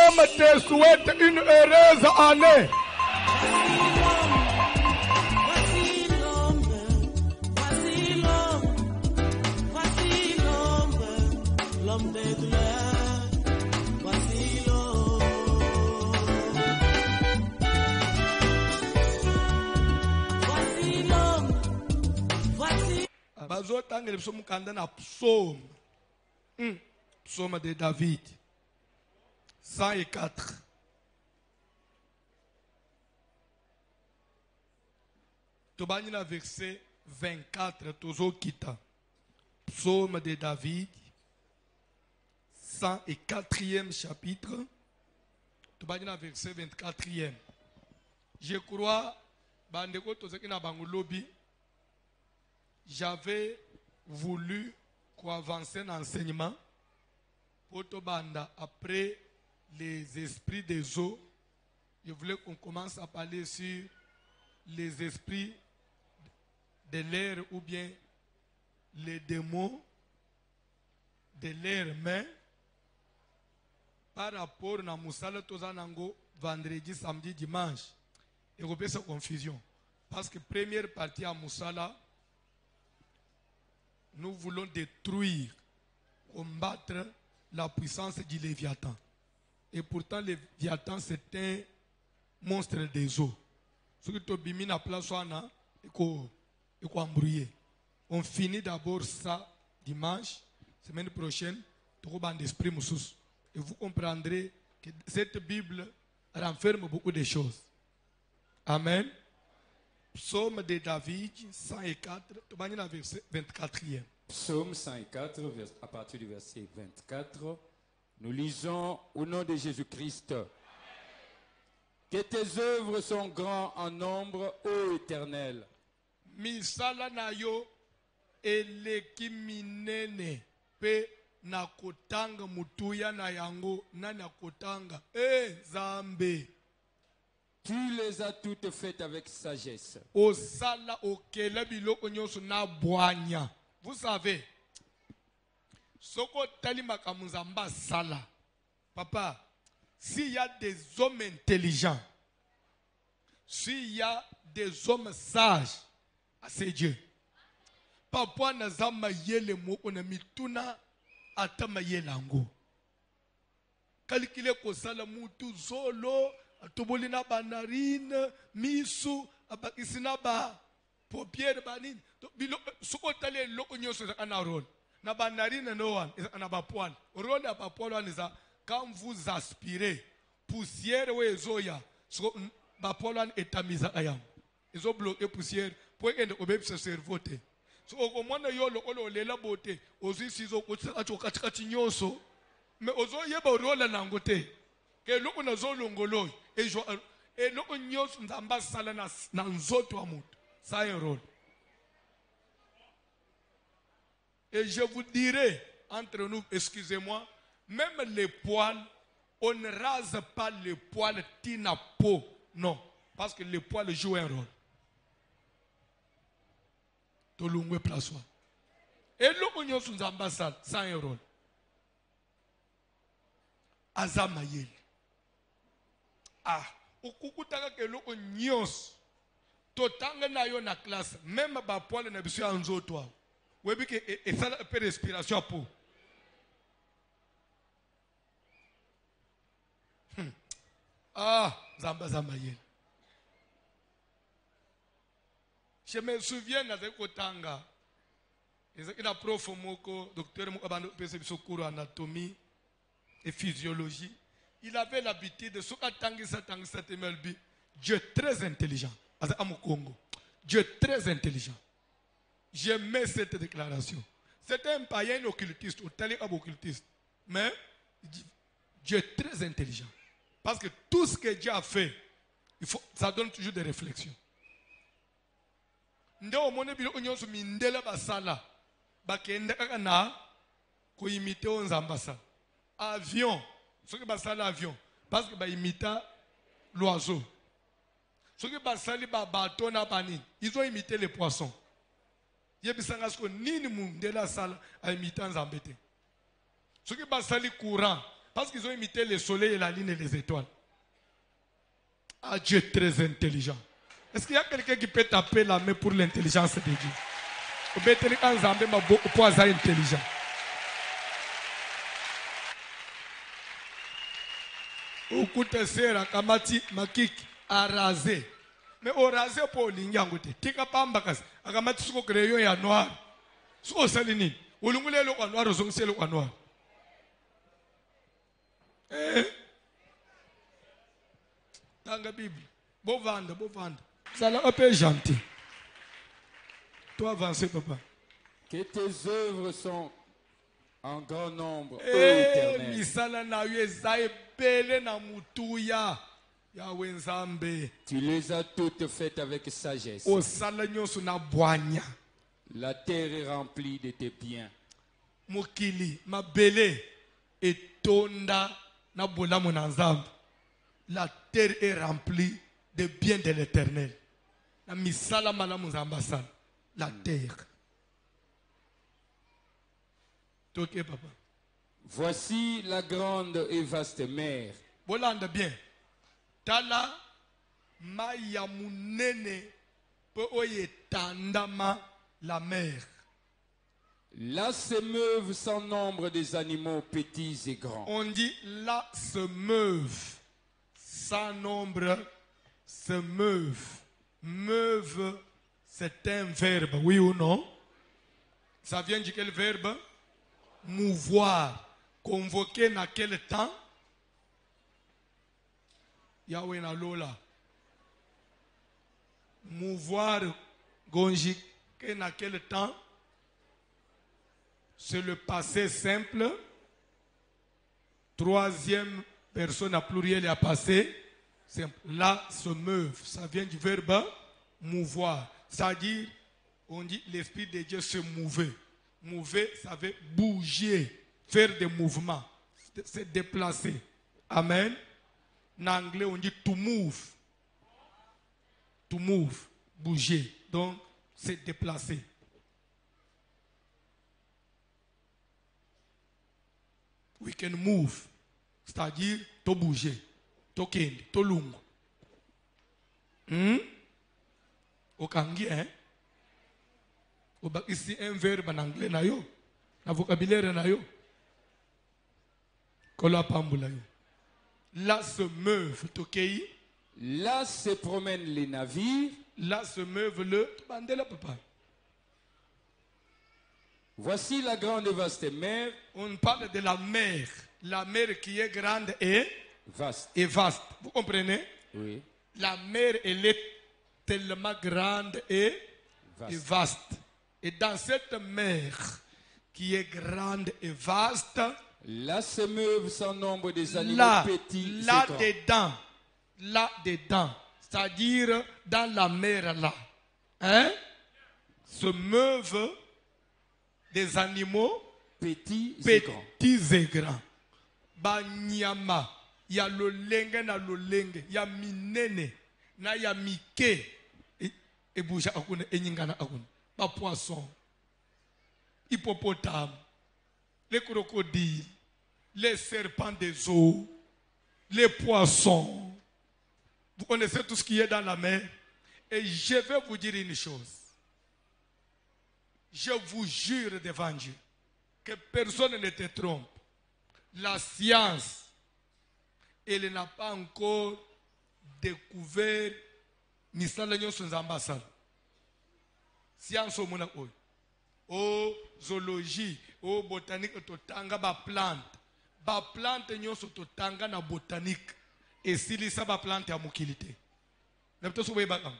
Psaume te souhaite une heureuse année. Psaume de David 104. Tobanina verset 24 Tozo Kita. Psaume de David 104e chapitre. Tobanina verset 24e. Je crois bandeko tozekina bango lobby. J'avais voulu avancer dans l'enseignement pour Tobanda après les esprits des eaux. Je voulais qu'on commence à parler sur les esprits de l'air ou bien les démons de l'air, mais par rapport à Moussala Tozanango vendredi, samedi, dimanche, il y a cette confusion. Parce que première partie à Moussala, nous voulons détruire, combattre la puissance du Léviathan. Et pourtant, le Léviathan, c'est un monstre des eaux. Ce qui est mis à place, il embrouiller. On finit d'abord ça dimanche, semaine prochaine, d'esprit Moussous. Et vous comprendrez que cette Bible renferme beaucoup de choses. Amen. Psaume de David 104, verset 24e. Psaume 104, à partir du verset 24, nous lisons au nom de Jésus-Christ. Que tes œuvres sont grands en nombre, ô Éternel. Misala na yo eleki minene pe nakotanga mutuya na yango na nakotanga Zambe. Tu les as toutes faites avec sagesse. Vous savez, papa, s'il y a des hommes intelligents, s'il y a des hommes sages, c'est Dieu. Papa nazama yele mo ona mituna atama yelango. Calculer ko sala mutu zolo atoboli na banarine misu abakisi na ba paupière banini bilo soko tale loko nyoso ana rôle na banarine no one na ba poil rôle ya ba poil one za quand vous aspirez poussière we zoya so ba poil one etamiza ayam ezo bloquer poussière pour ende obebisa cerveau te so okomona yolo olo lela bote ozi sizo achoka katikati nyoso mais ozo yeba rôle nango te ke loko na zolongoloy et loko nyoso nzamba sala na nzoto wa mutu ça a un rôle. Et je vous dirai entre nous, excusez-moi, même les poils, on ne rase pas les poils tina peau, non, parce que les poils jouent un rôle. Tolungwe plaswa. Et loko nyoso nzamba sala, ça a un rôle. Azamayel. Ah, ukukutaka ke loko nyos totanga na yo na classe même ba poil na biso anzo toi webi ke et ça peu respiration po zamba yel. Je me souviens na kotanga ezakina prof moko docteur moko abando pese biso cours anatomie et physiologie. Il avait l'habitude de tangisa temelbi. Dieu est très intelligent. Dieu est très intelligent. J'aimais cette déclaration. C'était un païen occultiste, occultiste. Mais Dieu est très intelligent. Parce que tout ce que Dieu a fait, ça donne toujours des réflexions. Avion. Ce qui est l'avion, parce que imita l'oiseau. Ce qui est bateau, ils ont imité les poissons. Il y a des gens qui ont imité les courant. Parce qu'ils ont imité le soleil et la lune et les étoiles. Ah, Dieu est très intelligent. Est-ce qu'il y a quelqu'un qui peut taper la main pour l'intelligence de Dieu? Ou bien, intelligent. Ukute sera kamati makiki arase. Mais au rasé pour l'inyangote. Tika pamba kasi. Akamati suko crayon ya noir. Suko salini. Ulungule lo noir zongse lo noir. Tanga Bible. Bovanda. Ça l'a un peu gentil. Toi avancez, papa. Que tes œuvres sont en grand nombre, ô Éternel. Misala na yezai pele na mutuya. Yahweh Nzambe. Tu les as toutes faites avec sagesse. Osala nyoso na bwanya. La terre est remplie de tes biens. Mokili, mabele, etonda na bolamu na Nzambe. La terre est remplie de biens de l'Éternel. Na misala malamu Nzambe asala. La terre. Ok, papa. Voici la grande et vaste mer. Bolanda bien. Tala maya munene pe oye tandama la mer. Là se meuvent sans nombre des animaux petits et grands. On dit là se meuvent. Sans nombre se meuvent. Meuvent, c'est un verbe, oui ou non? Ça vient de quel verbe? Mouvoir. Convoquer dans quel temps? Yahweh na lola. Mouvoir, conjuguer dans quel temps? C'est le passé simple. Troisième personne à pluriel et à passé simple. Là, se meuvent. Ça vient du verbe mouvoir. C'est-à-dire, on dit l'Esprit de Dieu se mouvait. Mouver, ça veut bouger, faire des mouvements, se déplacer. Amen. En anglais, on dit to move. To move, bouger. Donc, se déplacer. We can move. C'est-à-dire, to bouger, to kendi, to lungu. Okangi, hein? Ici, un verbe en anglais, na yo. Un vocabulaire, na yo. Kola pambula yo. Là se meuvent, tokei. Là se promènent les navires. Là se meuvent le bandela papa. Voici la grande et vaste mer. On parle de la mer qui est grande et Vaste. vaste. Vous comprenez? Oui. La mer, elle est tellement grande et vaste. Et dans cette mer qui est grande et vaste, là se meuvent sans nombre des animaux petits et grands. Là-dedans, c'est-à-dire dans la mer là, hein, se meuvent des animaux petits et grands. Banyama, ya lolenge na lolenge, ya minene na ya mike, et bouja akune enyingana akune. Pas poisson, hippopotame, les crocodiles, les serpents des eaux, les poissons. Vous connaissez tout ce qui est dans la mer. Et je vais vous dire une chose. Je vous jure devant Dieu que personne ne te trompe. La science, elle n'a pas encore découvert Misalanyo Sunzambasal. Science au monde, oh zoologie, oh botanique, totanga ba plante. Ba plante nyoso totanga na botanique. Et si lisa ba plante ya mukilité. Nepto sobe bakam.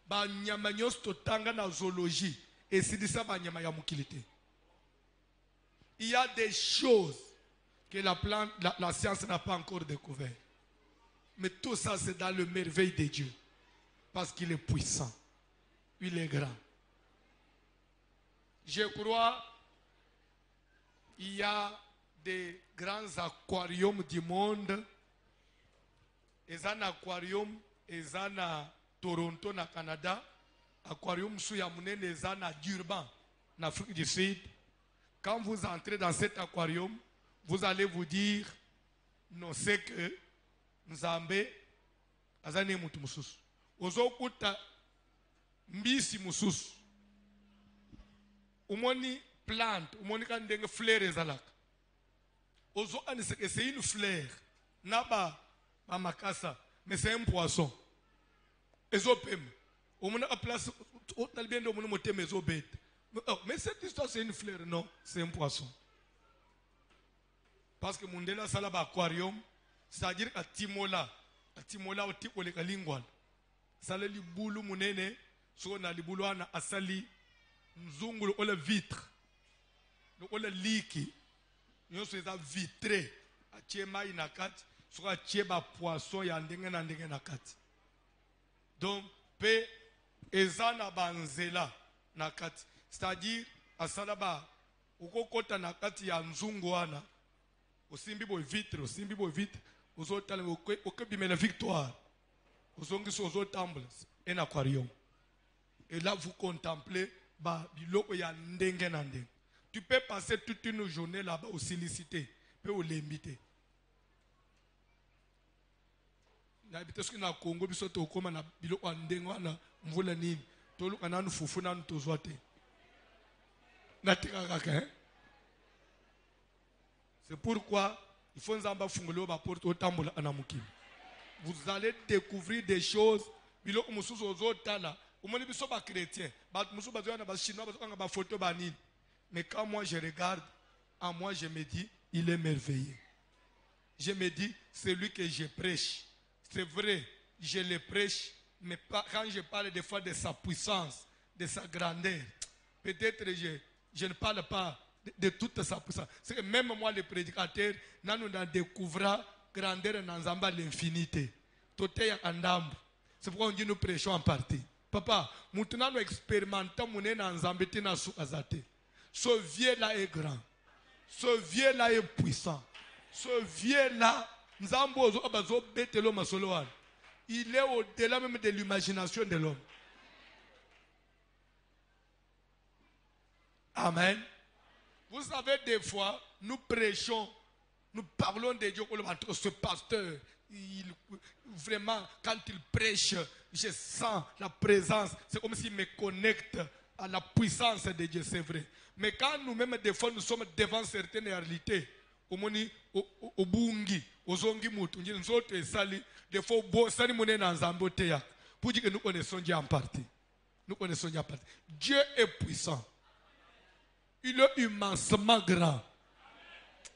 Ba nyama nyoso totanga na zoologie. Et si lisa ba nyama ya mukilité. Il y a des choses que la science n'a pas encore découvert. Mais tout ça c'est dans le merveille de Dieu. Parce qu'il est puissant. Il est grand. Je crois il y a des grands aquariums du monde. Il y a un aquarium, il y a un Toronto, au Canada. Aquarium sous Yamoune, il y a un Durban, en Afrique du Sud. Quand vous entrez dans cet aquarium, vous allez vous dire, non c'est que Nzambe azane mutu mususu ozokuta mbisi mususu umoni plante umoni kandenge fleur ezalaka ozo anise que c'est une fleur naba makasa mais c'est un poisson ezopem umona a place otalibendo umona motema ezobete mais cette histoire c'est une fleur non c'est un poisson parce que mundela sala ba aquarium c'est-à-dire atimola otipole kalingwana sala libulu munene so na libulu ana asali mzungu ola vitre ola liki nyonso eza vitré atie mai na kati so atie ba poisson ya ndenge na ndenge na kati donc pe eza na banzela na kati c'est-à-dire asala ba ukokota na kati ya nzungu wana osimbi bo vitre ozotala okebimela victoire ozongisi ozotambola un aquarium et là vous contemplez ba biloko ya ndenge na ndenge. Tu peux passer toute une journée là-bas au solliciter, peut au limiter. Na bitesku na Congo biso to koma na biloko ndenge wana mvula nini to luka nanu fufu nanu to zoate na tikaka hein. C'est pourquoi il faut nzamba fungolo ba porte otambola anamukimi. Vous allez découvrir des choses biloko mususu ozotala umoni biso ba chrétien ba mususu ba zwana ba chinois ba ba photo ba nini. Mais quand moi je regarde en moi je me dis il est merveilleux. Je me dis celui que je prêche c'est vrai je le prêche mais pas, quand je parle des fois de sa puissance de sa grandeur peut-être je ne parle pas de toute sa puissance. C'est que même moi le prédicateur nous découvrons grandeur dans Nzamba l'infinité. C'est pourquoi on dit nous prêchons en partie. Papa, maintenant nous expérimentons mon Nzamba tina su azate. Ce vieux là est grand. Ce vieux là est puissant. Ce vieux là Nzambo abazo betelo masoloan. Il est au-delà même de l'imagination de l'homme. Amen. Vous savez, des fois, nous prêchons, nous parlons de Dieu. Ce pasteur, vraiment, quand il prêche, je sens la présence. C'est comme s'il me connecte à la puissance de Dieu, c'est vrai. Mais quand nous-mêmes, des fois, nous sommes devant certaines réalités, au bungi, au zongi mutu, nous autres, sali, des fois, sali mouné dans Zambotea, pour dire que nous connaissons Dieu en partie. Nous connaissons Dieu en partie. Dieu est puissant. Il est immensement grand.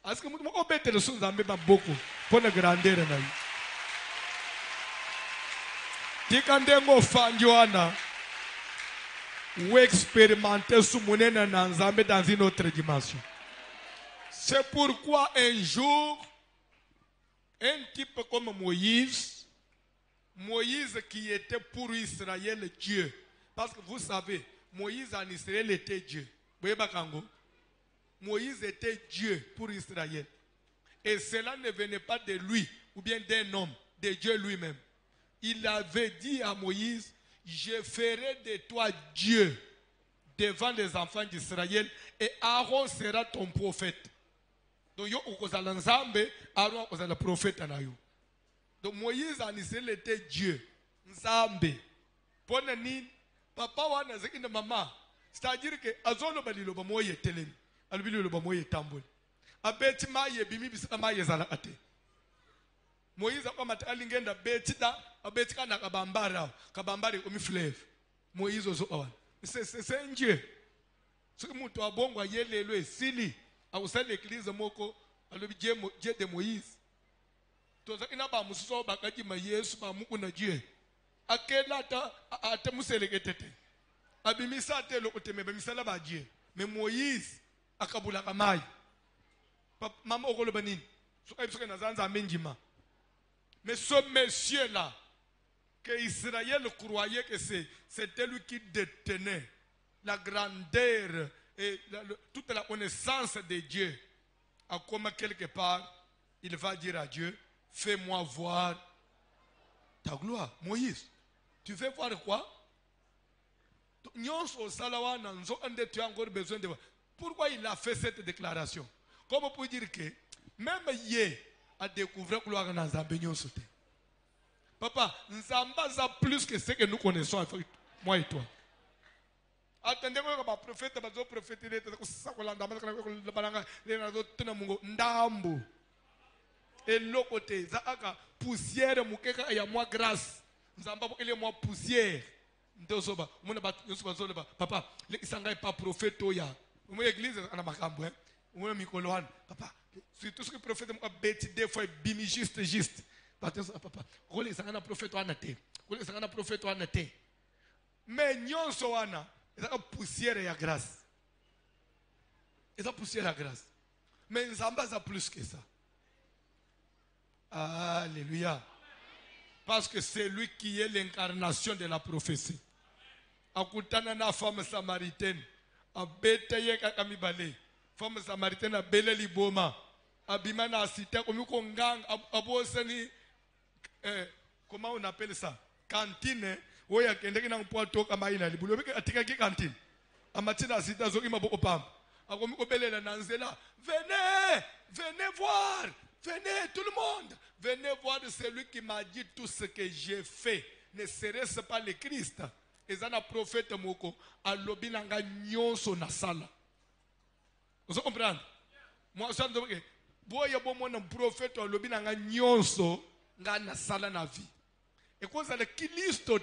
Est-ce que vous avez le son beaucoup pour la grandeur? Tikandengo fanjoana ou expérimenter sous monena nanzambe dans une autre dimension. C'est pourquoi un jour, un type comme Moïse qui était pour Israël Dieu, parce que vous savez, Moïse en Israël était Dieu. Moïse était Dieu pour Israël. Et cela ne venait pas de lui, ou bien d'un homme, de Dieu lui-même. Il avait dit à Moïse, je ferai de toi Dieu devant les enfants d'Israël et Aaron sera ton prophète. Donc, Aaron est le prophète. Donc, Moïse en Israël était Dieu. Nzambe. Papa wana zekina maman. C'est-à-dire que azolo balilo ba moye telemi albililo ba moye tamboli abeti maye bimi bisaka maye zala ate Moïse akamata alingenda beti da abeti kana kabambare omi fleuve Moïse ozo awan c'est un Dieu ce que mutu abongo ayelelo esili awusala l'église moko alobi Dieu de Moïse toza ina ba mususo bakaji ma Yesu ba muku na Dieu akela ata museleketete abimisa te lokoteme bamisala ba Dieu mais Moïse akabula kamai maman okoloba nini soka bisoka nazanza menjima mais ce monsieur là que Israël croyait que c'était lui qui détenait la grandeur et toute la connaissance de Dieu à comme quelque part il va dire à Dieu fais-moi voir ta gloire. Moïse, tu veux voir quoi? Pourquoi il a fait cette déclaration? Comme pour dire que même hier, à découvrir gloire na Nzambe nyonso te. Papa, Nzambe a plus que ce que nous connaissons avec moi et toi. Attendez que le prophète bazo prophétie de ça ko landa le balanga le na zo tuna mungo ndambo. Et l'autre côté, ça a poussière mukeka ya moi grâce. Nzamba il est moi poussière. Ndozoba, mona ba ndozoba zoba. Papa, le isanga pas prophète oya. Moi église ana makambo hein. Moi mikolohan. Papa, surtout ce que prophète mo beti des fois bimi juste. Papa, role isanga na prophète wana te. Role isanga na prophète wana te. Mais nyonso wana, ça poussière ya grâce. Et ça poussière ya grâce. Mais Nzamba ça plus que ça. Alléluia. Parce que c'est lui qui est l'incarnation de la prophétie. Akutana na femme samaritaine. Abeteye kakamibale. Femme samaritaine abele liboma. Abimana asita komiko ngang abosani comment on appelle ça? Cantine. Oya kendeki na mpo toka maina libulo beke atika ki cantine. Amatina asita zoki maboko pam. Akomiko belela na nzela. Venez voir. Venez tout le monde. Venez voir celui qui m'a dit tout ce que j'ai fait. Ne serait-ce pas le Christ? Et ça, le prophète Moko a lobby nanga nyonso na sala. Vous comprenez? Moi, je dis que boya bon prophète a lobby nanga nyonso na sala na vie. Et quoi ça le Christ pour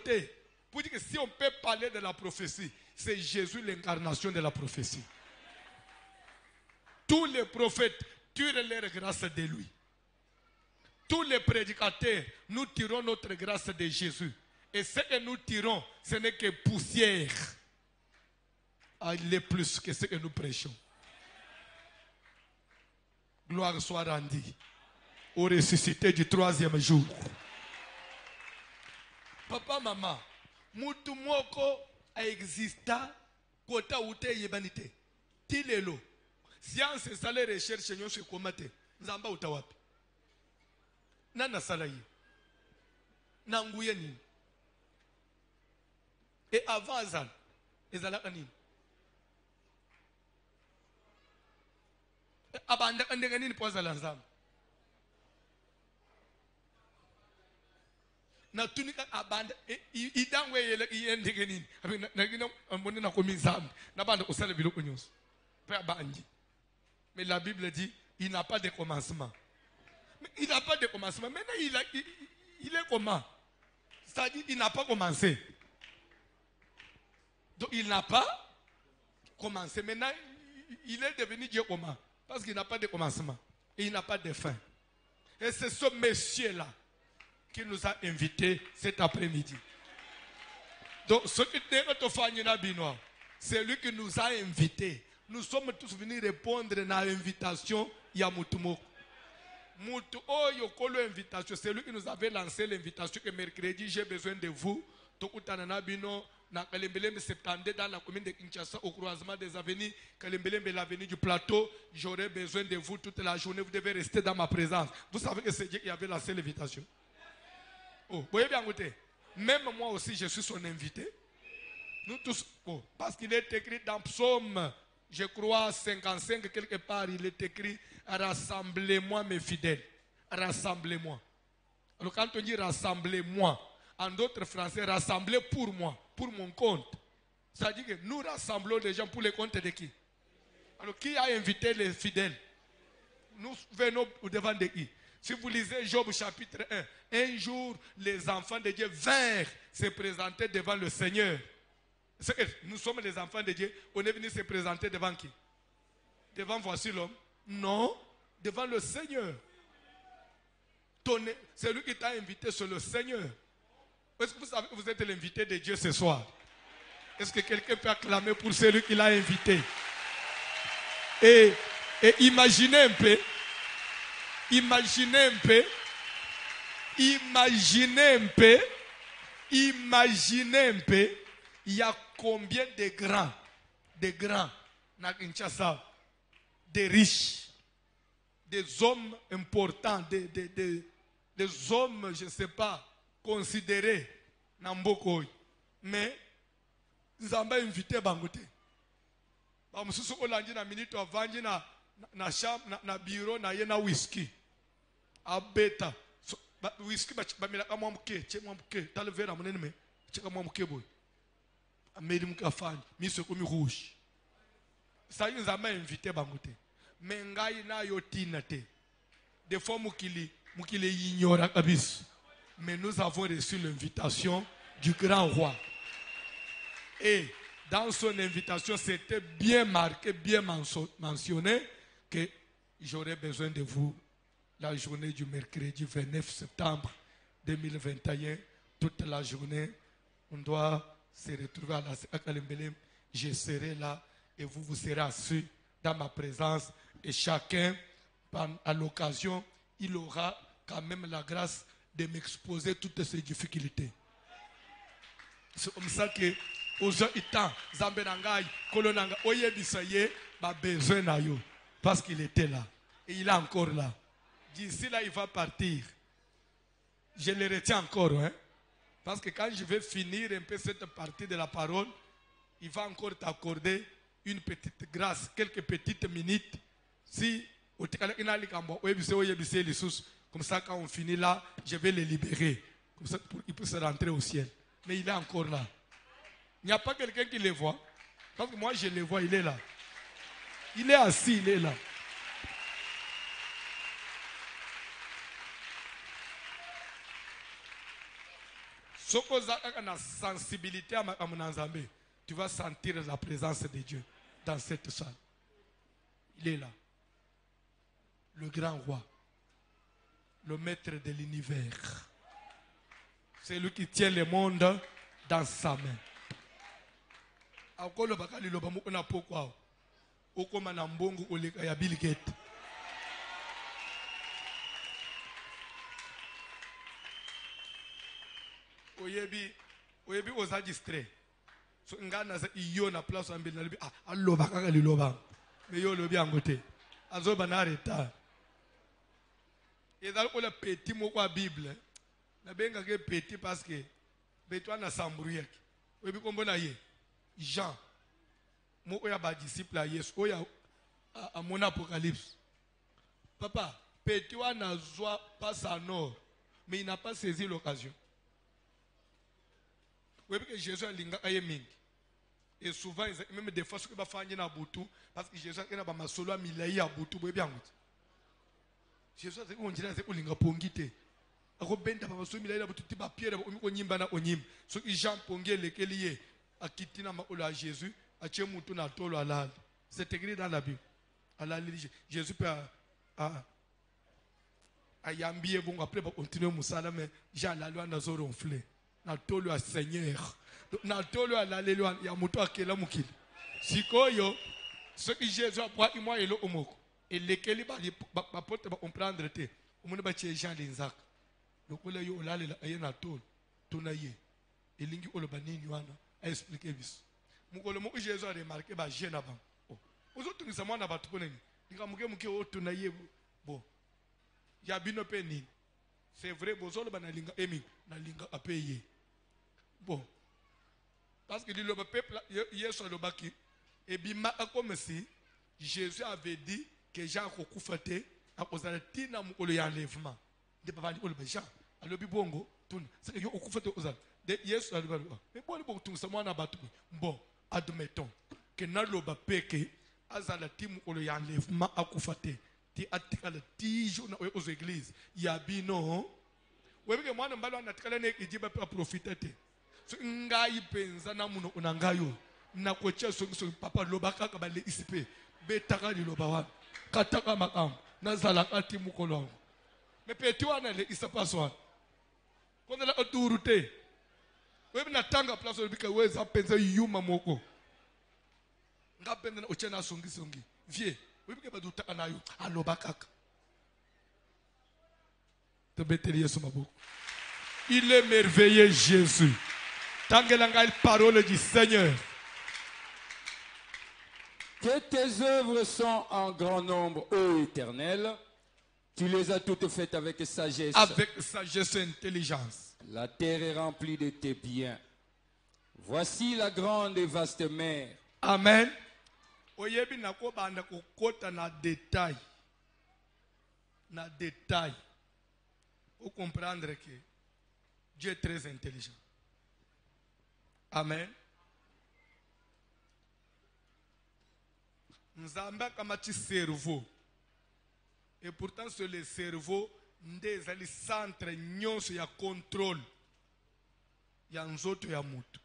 dire que si on peut parler de la prophétie, c'est Jésus l'incarnation de la prophétie. Tous les prophètes tirent leur grâce de lui. Tous les prédicateurs, nous tirons notre grâce de Jésus. Et ce que nous tirons, ce n'est que poussière. Il est plus que ce que nous prêchons. Gloire soit rendue au ressuscité du 3e jour. Papa, maman, mutu moko a exista kota ute yebanite. Tilelo. Science sale recherche nyo se komate. Nzamba utawapi. Nana salaye. Nanguye nini. Et avant ça, ezalaka nini. Abanda ndenge nini po azala nzamba. Na tunika abanda idangwe yele ndenge nini. Na gina mbone na komi nzamba. Na banda osala biloko nyonso. Pe abandi. Mais la Bible dit, il n'a pas de commencement. Mais il n'a pas de commencement. Maintenant, il est comment? C'est-à-dire, il n'a pas commencé. Donc, il n'a pas commencé. Maintenant, il est devenu Dieu comment? Parce qu'il n'a pas de commencement. Et il n'a pas de fin. Et c'est ce monsieur-là qui nous a invités cet après-midi. Donc, ce qui est c'est lui qui nous a invités. Nous sommes tous venus répondre à l'invitation ya Mutumoko. Mutu oyo kolo invitation, c'est lui qui nous avait lancé l'invitation que mercredi j'ai besoin de vous. Tokutana na bino na Kalembelembe 72 dans la commune de Kinshasa au croisement des avenues Kalembelembe l'avenue du plateau. J'aurai besoin de vous toute la journée. Vous devez rester dans ma présence. Vous savez que c'est Dieu qui avait lancé l'invitation. Oh, vous voyez bien écouter. Même moi aussi je suis son invité. Nous tous, oh, parce qu'il est écrit dans Psaume, je crois 55 quelque part, il est écrit rassemblez-moi mes fidèles. Rassemblez-moi. Alors quand on dit rassemblez-moi, en d'autres français, rassemblez pour moi, pour mon compte. Ça dit que nous rassemblons les gens pour le compte de qui? Alors qui a invité les fidèles? Nous venons au devant de qui? Si vous lisez Job chapitre 1, un jour les enfants de Dieu vinrent se présenter devant le Seigneur. Nous sommes les enfants de Dieu. On est venu se présenter devant qui? Devant voici l'homme? Non, devant le Seigneur. C'est lui qui t'a invité sur le Seigneur. Est-ce que vous savez que vous êtes l'invité de Dieu ce soir? Est-ce que quelqu'un peut acclamer pour celui qui l'a invité? Et imaginez un peu. Imaginez un peu. Imaginez un peu. Imaginez un peu. Il y a combien de grands, na Kinshasa, des riches, des hommes importants, des hommes, je ne sais pas, considérés, Namboko. Mais, nous avons invité Bangote. Nous avons invité na minute avant na chambre, na bureau, na whisky. abeta so whisky ba mila ka mwamuke ta le vera monene me che ka mwamuke boy amedi mukafani miso ko mi rouge ça nous a invité bangote mais ngai na yo tina te des fois mukili ignore kabisa mais nous avons reçu l'invitation du grand roi et dans son invitation c'était bien marqué bien mentionné que j'aurais besoin de vous la journée du mercredi 29 septembre 2021 toute la journée on doit se retrouver à Kalembele. Je serai là et vous serez assis dans ma présence et chacun à l'occasion il aura quand même la grâce de m'exposer toutes ces difficultés. C'est comme ça que aux gens itan Zambenangai Kolonanga Oyebisaye ba besoin na yo parce qu'il était là et il est encore là. D'ici là il va partir. Je le retiens encore hein. Parce que quand je vais finir un peu cette partie de la parole, il va encore t'accorder une petite grâce, quelques petites minutes. Si comme ça quand on finit là, je vais les libérer. Comme ça pour qu'ils puissent rentrer au ciel. Mais il est encore là. Il n'y a pas quelqu'un qui les voit. Parce que moi je les vois, il est là. Il est assis, il est là. Si tu as une sensibilité à mon Nzambe, tu vas sentir la présence de Dieu dans cette salle. Il est là. Le grand roi. Le maître de l'univers. C'est lui qui tient le monde dans sa main. Encore le bakali lo bamu na pokwa. Okoma na mbongo oleka ya Bill Gates. Oyebi oza distrait. So ngana za iyo na place ambili na libi aloba kaka liloba. Mais yo lobi angote. Azoba na reta. Ezal ko la petit mot kwa Bible. Na benga ke petit parce que betwa na sambrouille. Oyebi kombo na ye. Jean. Mo oya ba disciple a Yesu oya a mon apocalypse. Papa, petit wana zwa passe à nord, mais il n'a pas saisi l'occasion. Oui, parce que Jésus a linga ayeming. Et souvent, même des fois, ce que va faire na butu, parce que Jésus a ba masolo milai à butu, oui bien. Jésus a dit on dirait que linga pongite. Ako benda ba masolo milai à butu, tiba pierre ba omiko nyimba na onyim. So ki Jean ponge lekeliye akitina ma ola Jésus, a tient mutu na tolo alal. C'est écrit dans la Bible. Allah Jésus peut a yambié bon après ba continuer musala mais Jean la loi na zo ronfler. Na tolo a Seigneur. Na tolo a l'alléluia ya mutu akela mukili. Sikoyo ce que Jésus a pris moi et le omoko. Et lesquels ba porte ba comprendre te. Omone ba tie Jean linzak. Lokola yo lalela ayena tolo tonaye. Elingi olobanini wana a expliquer bis. Mukolo mo Jésus a remarqué ba jeune avant. Ozotungisa mwana batu poneni. Ndikamuke muke otonaye bo. Ya bino pe nini. C'est vrai, bozolo ba na linga emi na linga apeye. Bon. Parce que le peuple, Yesu alobaki, et bima comme si Jésus avait dit que Jean kokufate a kozala tina mukolo ya enlèvement. De papa ni oloba Jean, alobi bongo tuna. C'est que yo okufate ozala. De Yesu alobaki. Mais bon bo tungisa mwana batu. Bon, admettons que na loba peke azala timu mukolo ya enlèvement akufate. Ti atikala ti jona aux églises. Yabino. Oui, que moi, je ne vais pas profiter. So ngai penza na muno unangayo na kocha so papa lobaka ka bale isipe betaka li lobawa kataka makam na zala kati mukolo me peti wana le isapaswa kona la autorité wewe na tanga place obika weza penza yuma moko ngapenda na ochena songi vie wewe ke badutaka nayo alobaka te beteli Yesu maboko. Il est merveilleux Jésus. Tangelanga la parole du Seigneur. Que tes œuvres sont en grand nombre, ô Éternel. Tu les as toutes faites avec sagesse. Avec sagesse et intelligence. La terre est remplie de tes biens. Voici la grande et vaste mer. Amen. Oyebi nako banda kokota na détail. Na détail. faut comprendre que Dieu est très intelligent. Amen. Nous avons un cerveau. Et pourtant, c'est le cerveau des centres nyonso ya contrôle. Ya nzoto ya mutu.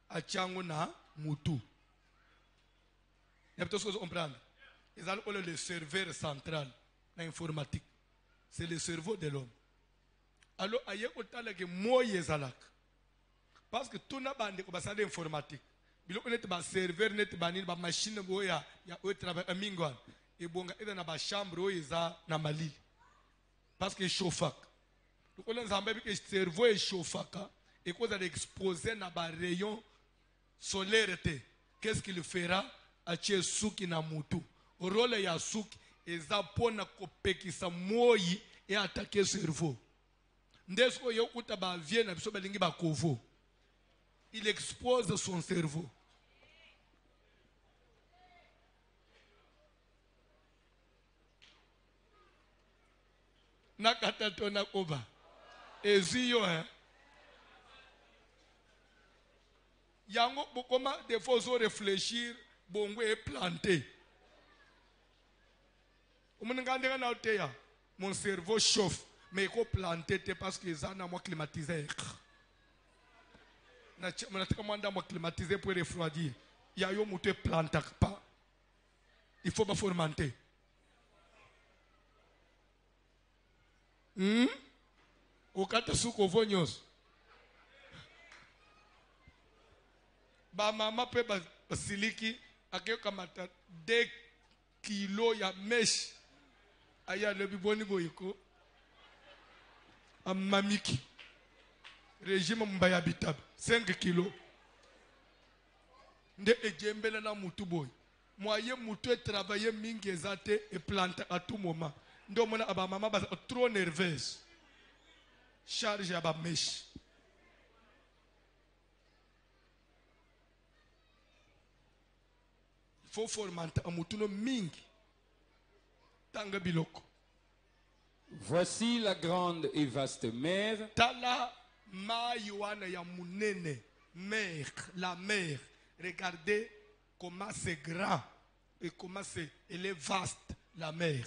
Achango na mutu. Il y a peut-être ce que vous comprenez. Ils ont le serveur central dans l'informatique. C'est le cerveau de l'homme. Alors, il y a que moi yezalak. Parce que tout n'a pas de informatique. Il y a un serveur, une machine, il y a un travail à Mingwan. Et bon, il y a une chambre, il y a un malil. Parce que chauffe. Donc, on a que le cerveau est chauffé. Et qu'on a exposé dans un rayon solaire. Qu'est-ce qu'il fera? Achie suki na mutu. Rôle ya suki ezapona kopekisa moyi et attaquer cerveau. Ndesko yo kutaba vient na biso balingi bakovo. Il expose son cerveau. Nakata tona koba. Eziyo hein. Yango bokoma des fois zo réfléchir bongo est planté. Mon cerveau chauffe, mais il faut planter parce que ça n'a pas climatisé. Je climatisé pour refroidir. Il y a un mouton planté pas. Il faut pas fermenter. Au cas où vous voyez, maman peut basiliki akio kamata 2 kilos ya mèche aya le biboni boyiko amamiki régime mbaya bitab 5 kilos nde ejembela na mutu boy moyen mutu travailler mingi ezate et plante à tout moment ndo mona aba mama ba trop nerveuse charge ya ba mèche. Il faut formanter un mouton mingi. Tanga biloko. Voici la grande et vaste mer. Tala maïwana ya munene. Mer, la mer. Regardez comment c'est grand et comment elle est vaste, la mer.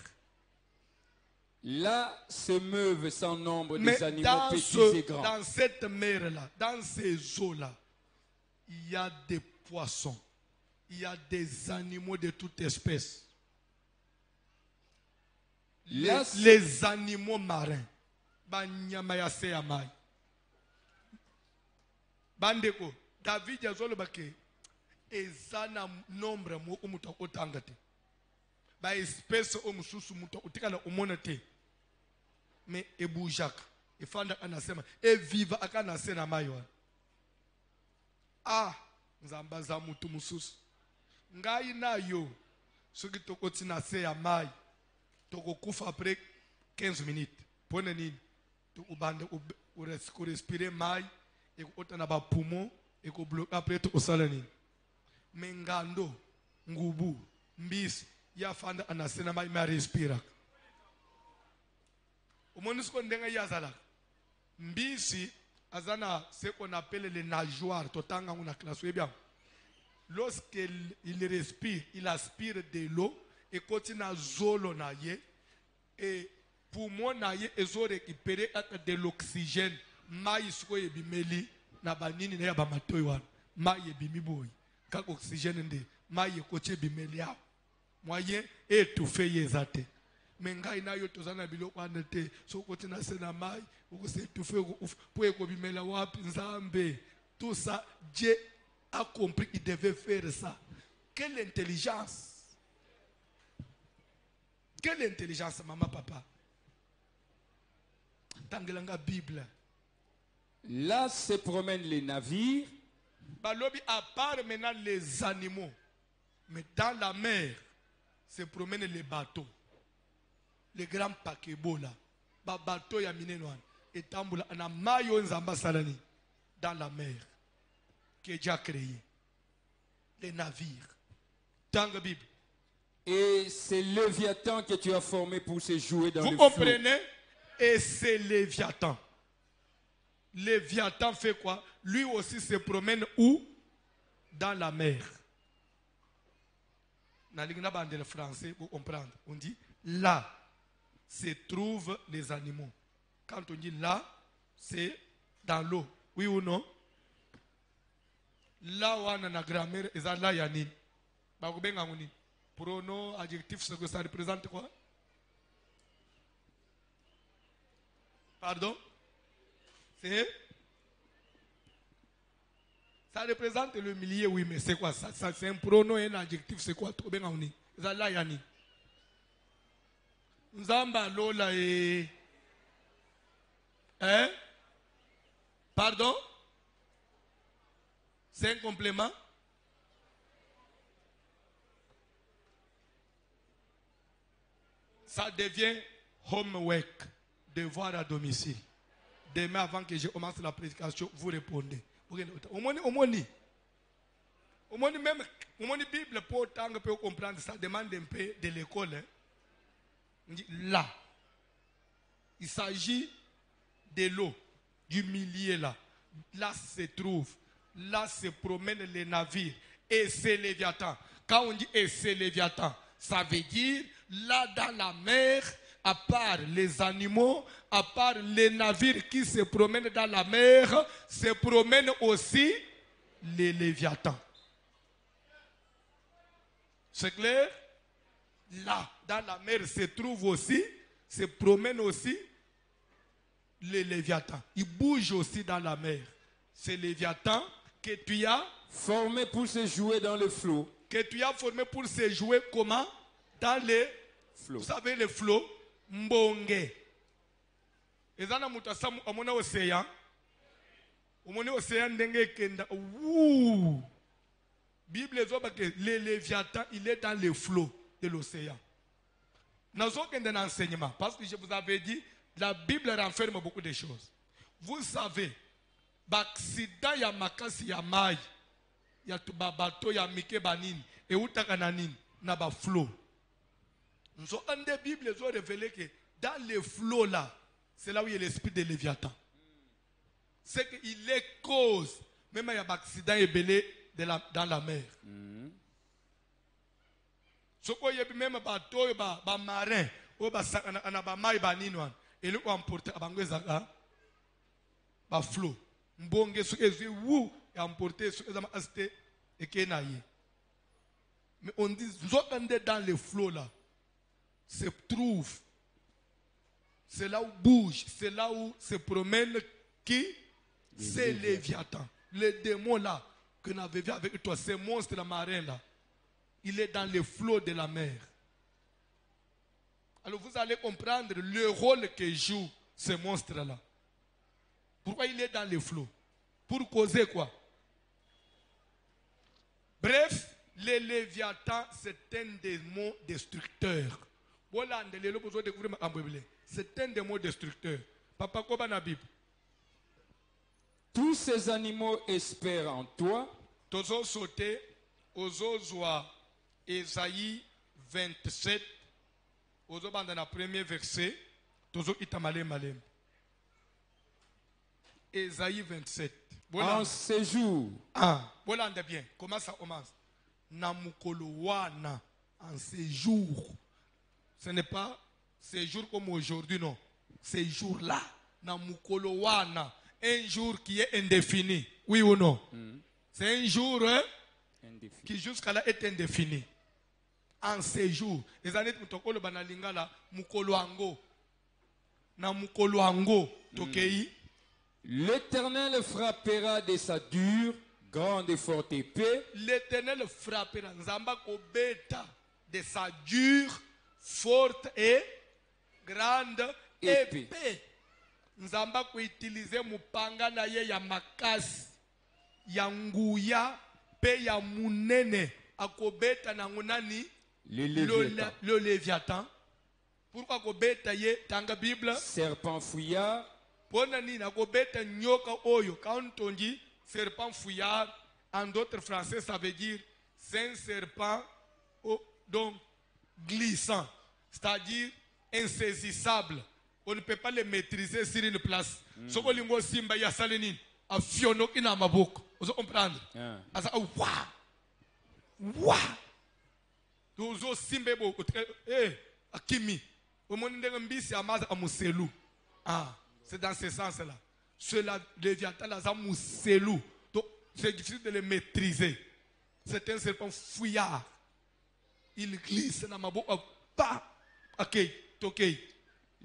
Là se meuvent sans nombre des animaux petits et grands. Dans cette mer-là, dans ces eaux-là, il y a des poissons. Il y a des animaux de toute espèce. Les animaux marins. Bandeko, David yazolo bake ezana nombre moko muta otangate. Ba espèce omususu muta utikala umonate. Mais ebujak, efanda anasema, e viva akana sena mayo. Ah, nzamba za mutu mususu. Ngai na yo soki tokoti na se ya mai tokokufa après 15 minutes pona nini tokobanda ko respirer mai et ko na ba poumon et ko bloquer après tokosala nini mengando ngubu mbisi ya fanda anasena mai ma respira omonisko ndenga yazala mbisi azana ce qu'on appelle les nageoires totanga nguna classe bien. Lorsqu'il respire, il aspire de l'eau et continue à zolo naye et poumon naye ezo récupérer de l'oxygène. Maï sko ebimeli na banini na ya ba matoyi wana. Maï ebimi boy. Ka oxygène nde maï ekoche bimeli ya. Moyen étouffé yezate. Mengai na yo tozana biloko wana te so continue à sena maï ou se étouffer pour ekobimela wapi nzambe. Tout ça Dieu a compris qu'il devait faire ça. Quelle intelligence! Quelle intelligence, maman, papa! Tangelanga Bible. Là se promènent les navires. Balobi, à part maintenant les animaux, mais dans la mer se promènent les bateaux. Les grands paquebots là. Ba bateau ya minenwan. Et tambula na mayo nzamba salani. Dans la mer. Qui est déjà créé. Les navires. Dans la Bible. Et c'est Léviathan que tu as formé pour se jouer dans le flot. Vous comprenez? et c'est Léviathan. Léviathan fait quoi? Lui aussi se promène où? Dans la mer. Dans le français, pour comprendre, on dit là se trouvent les animaux. Quand on dit là, c'est dans l'eau. Oui ou non? Là où on a la grammaire, c'est là yanin. Pronom, adjectif, ce que ça représente quoi? Pardon? C'est? Ça représente le milieu, oui, mais c'est quoi? Ça c'est un pronom et un adjectif, c'est quoi? C'est là yanin. Nzamba Lola et... Hein? Pardon? C'est un complément? Ça devient homework, devoir à domicile. Demain, avant que je commence la prédication, vous répondez. Au moins, même, la Bible, pour autant que vous comprendre, ça demande un peu de l'école. Hein. On dit là, il s'agit de l'eau, du milieu là. Là se trouve, là se promènent les navires. Et c'est Léviathan. Quand on dit et c'est Léviathan, ça veut dire là dans la mer, à part les animaux, à part les navires qui se promènent dans la mer, se promènent aussi les Léviathans. C'est clair? Là, dans la mer, se trouve aussi, se promènent aussi les Léviathans. Ils bougent aussi dans la mer. C'est Léviathan que tu as formé pour se jouer dans le flot. Que tu as formé pour se jouer comment? Dans les flots. Vous savez les flots? Mbonge. Et ça, on a océan. On a océan ndenge kenda. Ouh. Bible dit que le Léviathan, il est dans les flots de l'océan. Nous avons un enseignement. Parce que je vous avais dit, la Bible renferme beaucoup de choses. Vous savez, l'accident ya makasi ya mai, ya tubabato ya mike banini, et utaka nanini, na ba flow. Nous avons des Bibles qui ont révélé que dans les flots là, c'est là où il y a l'esprit de Léviathan. C'est qu'il est cause, même il y a un accident ébélé dans la mer. Ce qu'il y a même un bateau, un marin, un maï baninouan, et le emporté à Bangwezaka, un flot. Mbonge ce que vous emporté ce que vous avez acheté et kenaye. Mais on dit, dans les flots là, se trouve, c'est là où bouge, c'est là où se promène qui? C'est Léviathan. Le démon là, que nous avons vu avec toi, ce monstre la marin là, il est dans les flots de la mer. Alors vous allez comprendre le rôle que joue ce monstre là. Pourquoi il est dans les flots? Pour causer quoi? Bref, le Léviathan, c'est un démon destructeur. C'est un démon destructeur. Papa, comment la Bible? Tous ces animaux espèrent en toi. Tozo sauté, ozo zoa, Esaïe 27, ozo banda na premier verset, tozo itamale malem. Esaïe 27. En séjour. Ah, voilà bien. Comment ça commence? Namukolo wana, en séjour. Ce n'est pas séjour comme aujourd'hui, non. Séjour là. Namukolo wana. Un jour qui est indéfini. Oui ou non? C'est un jour qui jusqu'à là est indéfini. En séjour. Les années mutokolo banalingala mukolo ango. Na mukolo ango tokei. L'Éternel frappera de sa dure, grande et forte épée. L'Éternel frappera. Nzamba kobeta de sa dure, forte et grande épée. Nzamba ko utiliser mupanga na ye ya makasi, ya nguya, pe ya munene, akobeta na ngunani le Léviathan. Pourquoi kobeta ye tanga Bible? Serpent fouillard. Bonani na kobeta nyoka oyo. Quand on dit serpent fouillard, en d'autres français ça veut dire c'est un serpent donc glissant, c'est-à-dire insaisissable. On ne peut pas les maîtriser sur une place. Ce que lingo simba ya salenine, a fiono ina maboko. Vous comprenez? Asa wa. Wa. Dozo simbe bo akimi. Au monde de mbisi amaza amuselu. Ah, c'est dans ce sens-là. Cela Léviathan là ça muselu. Donc c'est difficile de les maîtriser. C'est un serpent fouillard. Il glisse dans ma bouche. Ok, ok.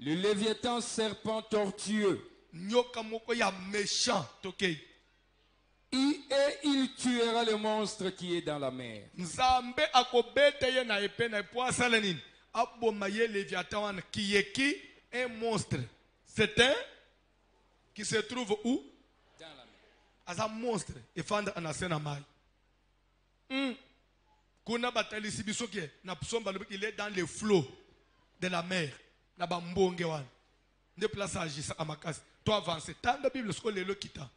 Le Léviathan, serpent tortueux. Nyoka moko ya méchant, ok. Et il tuera le monstre qui est dans la mer. Nzambe akobete ye na epe na po asalanine. Aboma ye Léviathan wana qui est qui? Un monstre. C'est un qui se trouve où? Dans la mer. As un monstre. Et fanda anasena mai. Kuna batalisi bisoke na psomba il est dans les flots de la mer. Na bambonge wana. Ne place agissa amakasi. Toi avancer. Tanda Bible sko lelo kita.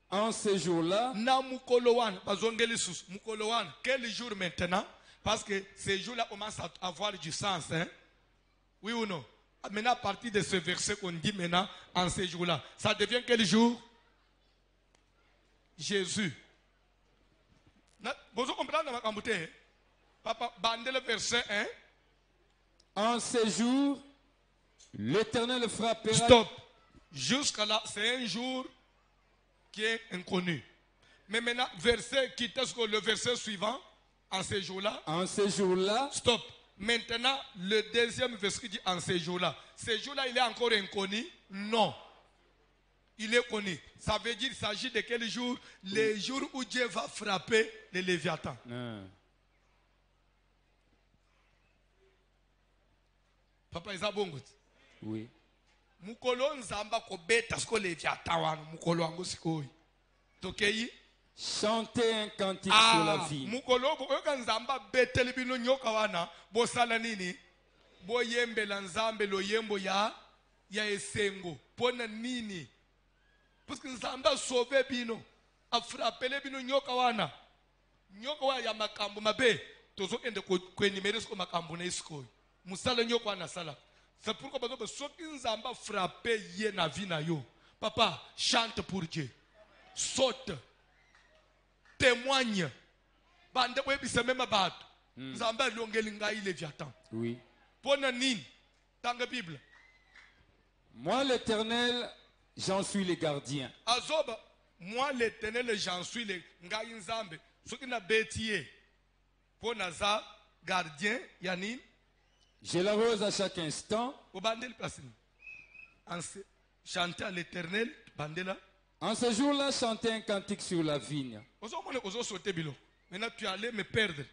En ce jour-là, Na mukolo wana bazongeli sus mukolo wana. Quel jour maintenant? Parce que ces jours-là commencent à avoir du sens, hein? Oui ou non? Maintenant à partir de ce verset qu'on dit maintenant en ces jours-là, ça devient quel jour? Jésus. Vous comprenez ma cambouté? Papa, bandez le verset 1. en ce jour, l'Éternel frappera. Stop. Jusqu'à là, c'est un jour qui est inconnu. Mais maintenant, verset, quittez le verset suivant. En ces jours-là. En ce jour-là. Stop. Maintenant, le deuxième verset qui dit en ces jours-là. Ces jours-là, il est encore inconnu? Non. Il est connu. Ça veut dire qu'il s'agit de quel jour? Les jours où Dieu va frapper les Léviathans. Papa Isabongot. Oui. Mukolo nzamba ko beta sko Léviathan wana mukolo wangu sikoi. Tokei? Chantez un cantique sur la vie. Mukolo boyoka nzamba beteli bino nyoka wana bosala nini? Boyembela nzambe loyembo ya esengo. Pona nini? Parce que nzamba sauve bino. A frappele bino nyoka wana. Nyoka wana ya makambo mabe. Tozo ende kwenimere sko makambo na isko. Musala nyoka wana sala. C'est pourquoi parce que soki nzamba frappé ye na vie na yo. Papa, chante pour Dieu. Saute. Témoigne. Bande we bisa même bato. Nzamba longeli ngai Léviathan. Oui. Pona nini? Dans la Bible. Moi l'Éternel, j'en suis le gardien. Azoba, moi l'Éternel, j'en suis le ngai nzambe. Soki na betiye. Pona za gardien yanin. Je l'arrose à chaque instant. Au bandel placine. Chanter à l'Éternel, bandela. En ce jour-là, chantez un cantique sur la vigne. Maintenant, tu allais me perdre.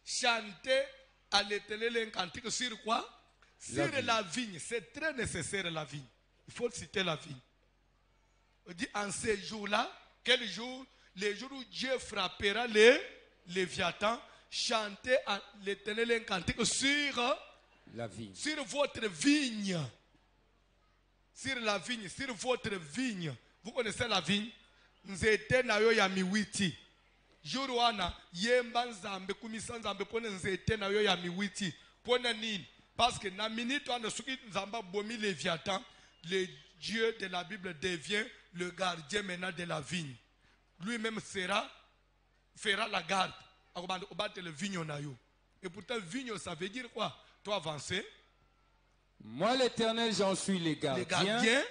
Chanter à l'Éternel un cantique sur quoi? Sur la vigne. C'est très nécessaire la vigne. Il faut citer la vigne. On dit en ces jours-là, quel jour? Les jours où Dieu frappera les Léviathans. Chantez à l'Éternel un cantique sur la vigne. Sur votre vigne. Sur la vigne. Sur votre vigne. Vous connaissez la vigne? Nzete na yo ya miwiti. Jour wana yemba nzambe kumisa nzambe pona nzete na yo ya miwiti. Pona nini? Parce que na minute wana suki nzamba bomi Léviathan, le Dieu de la Bible devient le gardien maintenant de la vigne. Lui-même fera la garde. Abattre le vigne na yo. Et pourtant vigne ça veut dire quoi? Toi avancer. Moi l'Éternel, j'en suis le gardien.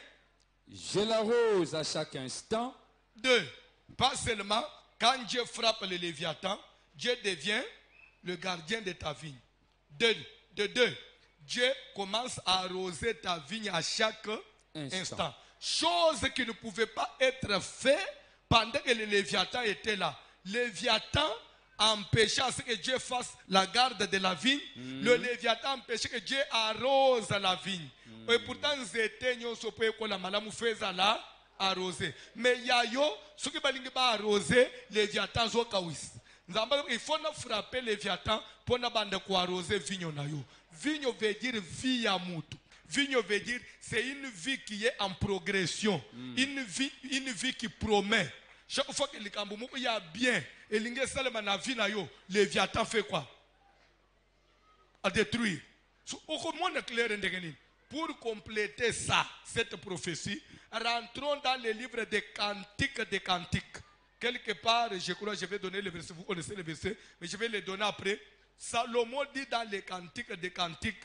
Je l'arrose à chaque instant. 2. Pas seulement quand Dieu frappe le Léviathan, Dieu devient le gardien de ta vigne. 2. Dieu commence à arroser ta vigne à chaque instant. Chose qui ne pouvait pas être faite pendant que le Léviathan était là. Léviathan empêchait à ce que Dieu fasse la garde de la vigne. Le Léviathan empêchait que Dieu arrose la vigne. Et pourtant, c'était nous pour la malamu faisait la arroser. Mais yayo, ce qui va arroser, Léviathan zo kawis. Il faut nous frapper Léviathan pour nous arroser vigne na yo. Vigne veut dire vie à mutu. Vigne veut dire c'est une vie qui est en progression, une vie qui promet. Chaque fois que le Kamboumo y a bien, et l'ingé salema na vie na yo, Léviathan fait quoi? À détruire. Au moins clair ndengeni. pour compléter ça, cette prophétie, rentrons dans le livre des Cantiques. Quelque part, je crois, je vais donner le verset, vous connaissez le verset, mais je vais le donner après. Salomon dit dans les Cantiques des Cantiques,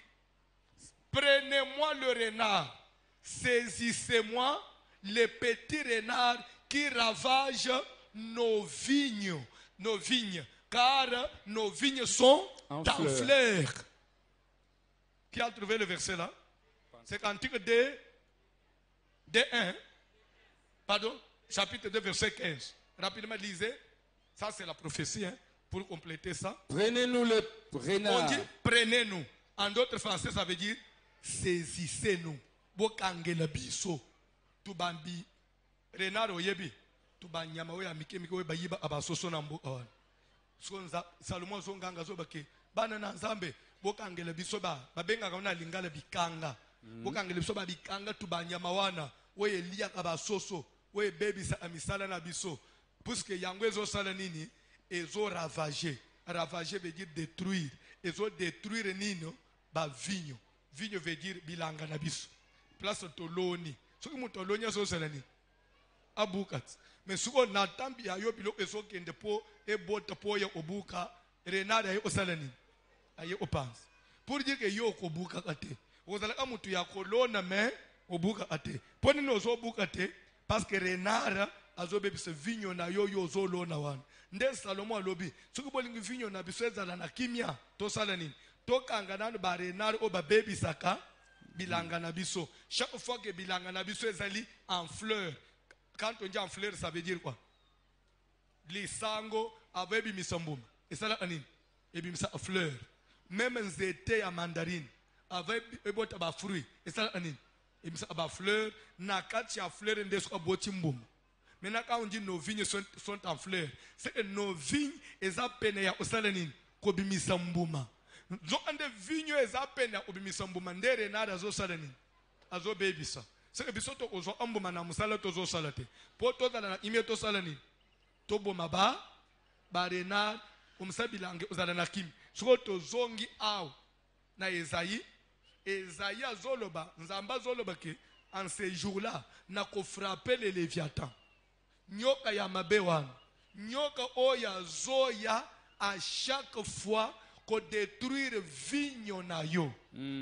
prenez-moi le renard, saisissez-moi les petits renards qui ravagent nos vignes, car nos vignes sont en fleurs. Qui a trouvé le verset là? C'est Cantique de 1, pardon, chapitre 2, verset 15. Rapidement, lisez. Ça, c'est la prophétie, hein, pour compléter ça. Prenez-nous le renard. On dit prenez-nous. En d'autres français, ça veut dire saisissez-nous. Bokangela biso. Tubambi. Renard oyebi. Tubanyama oya mikemiko we bayiba abasoso na mbo on. Sonza Salomon zonganga zobake. Bana na nzambe bokangela biso babenga kana lingala bikanga. Bokangela biso bikanga tubanyama wana. We elia abasoso. We baby sa amisala na biso. Puisque yango ezo sala nini ezo ravager. Ravager veut dire détruire. Ezo détruire nino ba vigno. Vigno veut dire bilanga na biso. Place toloni. Soki mutolonya so sala nini abukat. Mais suko na tambi ayo bilo ezo kende po ebota po ya obuka renada ayo sala nini ayo opans. Pour dire que yo ko buka kate. Ozala ka mutu ya kolona me obuka ate. Poni no zo buka te parce que renara azobe bise vigno na yo zolo na wan. Nde Salomon alobi soki bolingi vigno na biso ezala na kimia to sala nini to kanga nanu ba renara o ba baby saka bilanga na biso. Chaque fois que bilanga na biso ezali en fleur. Quand on dit en fleur, ça veut dire quoi? Lisango avec bisambum. Et ça là anine. Et bimisa a fleur. Même nzete ya mandarine avec ebota ba fruit. Et ça là anine. Et bimisa ba fleur na kati ya fleur ndeso abotimbum. Maintenant quand on dit nos vignes sont en fleur, c'est que nos vignes eza pene ya osalanine ko bimisa mbuma. Zo ande vignes eza pene ya obimisa mbuma ndere na azo salanine. Azo bebisa. C'est que bisoto ozo ambuma na musala tozo salate. Po toza na ime to salani. To boma ba renard umsabilange ozala na kim. Soko tozongi aw na Esaïe azoloba nzamba zoloba ke en ces jours-là na ko frapper les léviathans. Nyoka ya mabewan. Nyoka oya zoya à chaque fois ko détruire vigno na yo.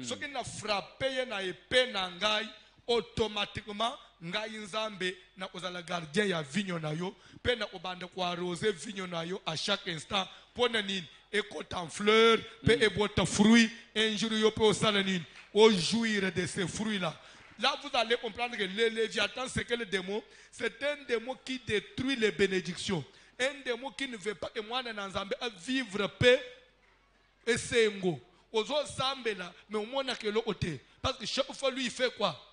Soki na frapper na épée na ngai automatiquement ngai nzambe na kozala gardien ya vigno na yo pe na obanda ko arroser vigno na yo à chaque instant pona nini ekota en fleur pe ebota fruit un jour yo pe osala nini o jouir de ces fruits là. Là vous allez comprendre que le Léviathan c'est que le démon, c'est un démon qui détruit les bénédictions, un démon qui ne veut pas que moi na nzambe à vivre paix et sengo ozo sambela mais au moins na que l'autre parce que chaque fois lui il fait quoi?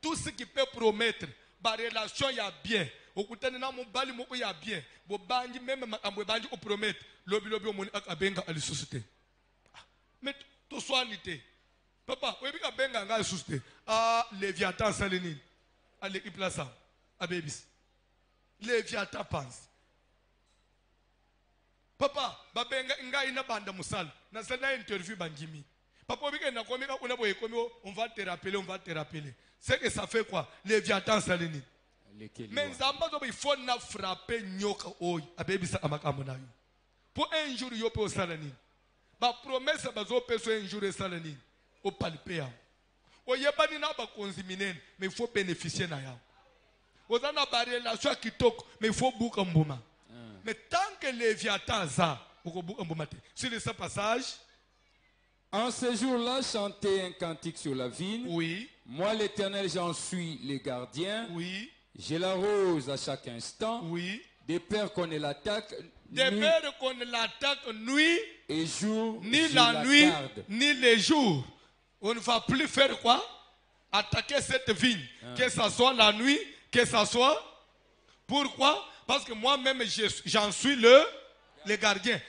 Tout ce qui peut promettre, la relation y a bien. Au côté de mon bali moko y a bien. Bo banji même makambo banji o promettre. Lobi omoni akabenga ali société. Mais to soanité. Papa, oyebi ka benga nga société. Ah, Léviathan salini. À l'équipe là ça. À bébis. Léviathan pense. Papa, babenga nga ina banda musal. Na sana interview banjimi. Papa, on va te rappeler. C'est que ça fait quoi? Léviathan salini. Mais il faut na frapper nyoka oy. Abebisa amakambo na yo. Pour un jour yo pe salani. Ba promesse bazo pe so un jour salani. O palper. O yebani na ba konziminen, mais il faut bénéficier na ya. Ozana ba relation kitoko, mais il faut bouka mbuma. Mais tant que Léviathan za, oko bouka mbuma te. Sur ce passage, en ce jour-là, chantez un cantique sur la vigne. Oui. Moi, l'Éternel, j'en suis le gardien. Oui. Je l'arrose à chaque instant. Oui. Des peurs qu'on l'attaque. Des peurs qu'on l'attaque nuit et jour. Ni la nuit, ni les jours. On ne va plus faire quoi? Attaquer cette vigne. Que ce soit la nuit, que ce soit. Pourquoi? Parce que moi-même, j'en suis le gardien.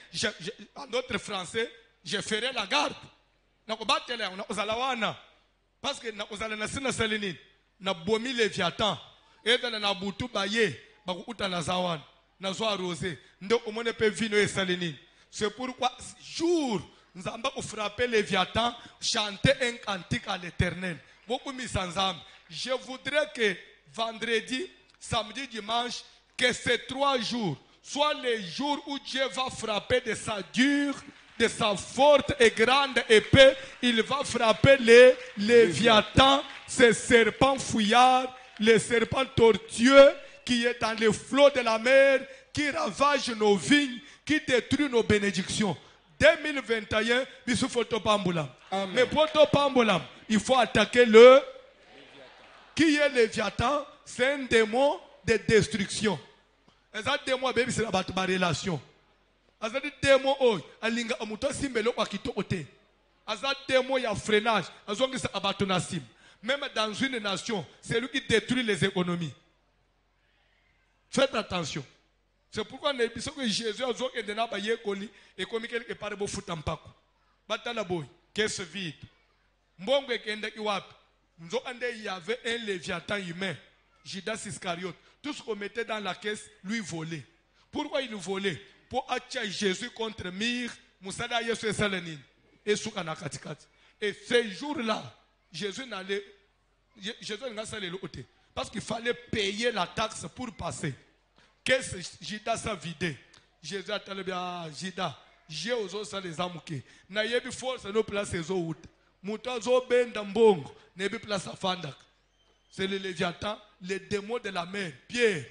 En d'autres français, je ferai la garde. Parce que na bomi Léviathan et na butu baye bakuta na zawan na zo arrosé ndo omone pe vino et salinine. C'est pourquoi jour Nzamba ou frapper Léviathan, chanter un cantique à l'Éternel. Je voudrais que vendredi, samedi, dimanche, que ces 3 jours soient les jours où Dieu va frapper de sa dure, de sa forte et grande épée. Il va frapper les Léviathans, ces serpents fouillards, les serpents tortueux qui est dans les flots de la mer, qui ravagent nos vignes, qui détruit nos bénédictions. 2021, il faut Pamboula. Mais pour Pamboula, il faut attaquer le qui est Léviathan. C'est un démon de destruction. Et ça démon c'est la relation. Et ça démon alinga amuto simbelo akito ote. Et ça démon ya freinage, azongi sa abatonasim. Même dans une nation, c'est lui qui détruit les économies. Faites attention. C'est pourquoi nous disons que Jésus a dit que nous avons école et comme quelque part de foot en paco. Batala boy, caisse vide. Mbongo kenda iwap. Nous il y avait un Léviathan humain, Judas Iscariote. Tout ce qu'on mettait dans la caisse, lui volait. Pourquoi il volait? Pour attirer Jésus contre Mir, Moussada Yesu et Salenine. Et Soukana Katikati. Et ces jours-là, Jésus n'a pas salé le côté. Parce qu'il fallait payer la taxe pour passer. Qu'est-ce que Judas a vidé? Jésus a dit bien, Judas, j'ai aux autres les amouqués. Na yebi force no place les autres. Moutazo ben d'ambongo, nebi place à Fandak. C'est le Léviathan, le démon de la mer. Pierre,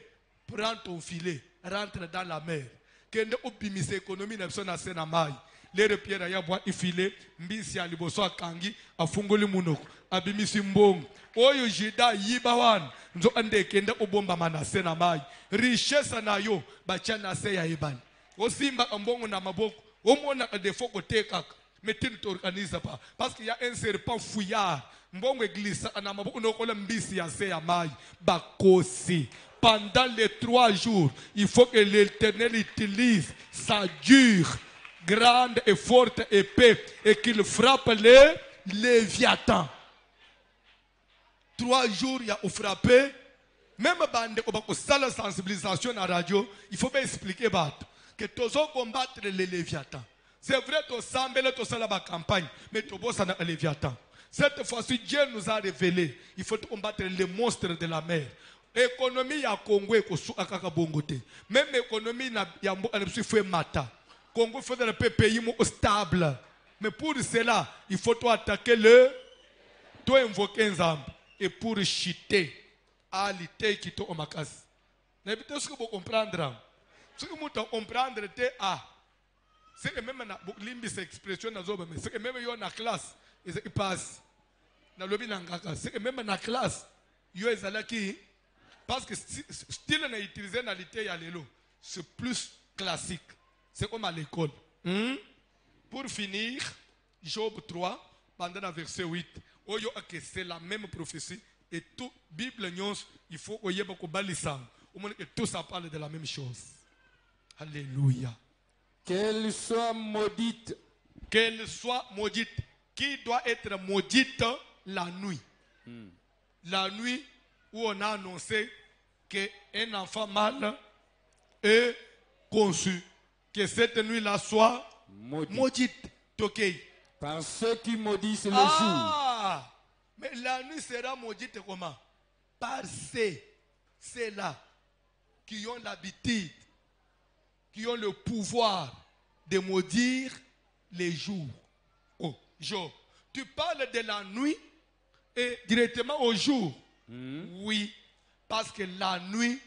prends ton filet, rentre dans la mer. Kende opimise économie n'a pas na senamai. Les Pierre aya boit ifile, mbisi ya liboso akangi, afungoli munoko, abimisi mbongo. Oyo Judas yibawan, nzo ande kende obomba manase na mai. Richesse na yo, bacha na se ya ibani. Osimba mbongo na maboko, omona defo kote kaka. Mais tu ne t'organises pas. Parce qu'il y a un serpent fouillard. Mbongo glisse, na maboko nokola mbisi ya se ya mai. Bakosi. Pendant les 3 jours, il faut que l'Éternel utilise sa dure, grande et forte épée et qu'il frappe les Léviathans. 3 jours, il y a frappé. Même bande la sensibilisation à la radio, il faut bien expliquer que tous combattre les Léviathans. C'est vrai, tu sembles tout ça la campagne, mais tu bosses les Léviathans. Cette fois-ci, Dieu nous a révélé, il faut combattre les monstres de la mer. Économie ya Congo est akaka bongote. Même économie ya fait mata. Congo faut un pays stable. Mais pour cela, il faut attaquer tu invoquer un zambe et pour chuter à l'ité qui te omakas. N'habitez ce que vous comprendre. Ce que vous comprendre te a. C'est que même na limbi cette expression na zoba mais c'est que même yo na classe et c'est qui passe. Na lobi na ngaka, c'est que même na classe yo ezalaki parce que style na utilisé dans l'ité ya lelo, c'est plus classique. C'est comme à l'école. Pour finir, Job 3, pendant le verset 8, c'est la même prophétie. Et tout, Bible, il faut que tout ça parle de la même chose. Alléluia. Qu'elle soit maudite. Qu'elle soit maudite. Qui doit être maudite la nuit? La nuit où on a annoncé qu'un enfant mâle est conçu. Que cette nuit-là soit maudite. Okay. Par ceux qui maudissent le jour. Mais la nuit sera maudite comment? Par ceux-là qui ont l'habitude, qui ont le pouvoir de maudire les jours. Oh, Job. Tu parles de la nuit et directement au jour. Oui, parce que la nuit,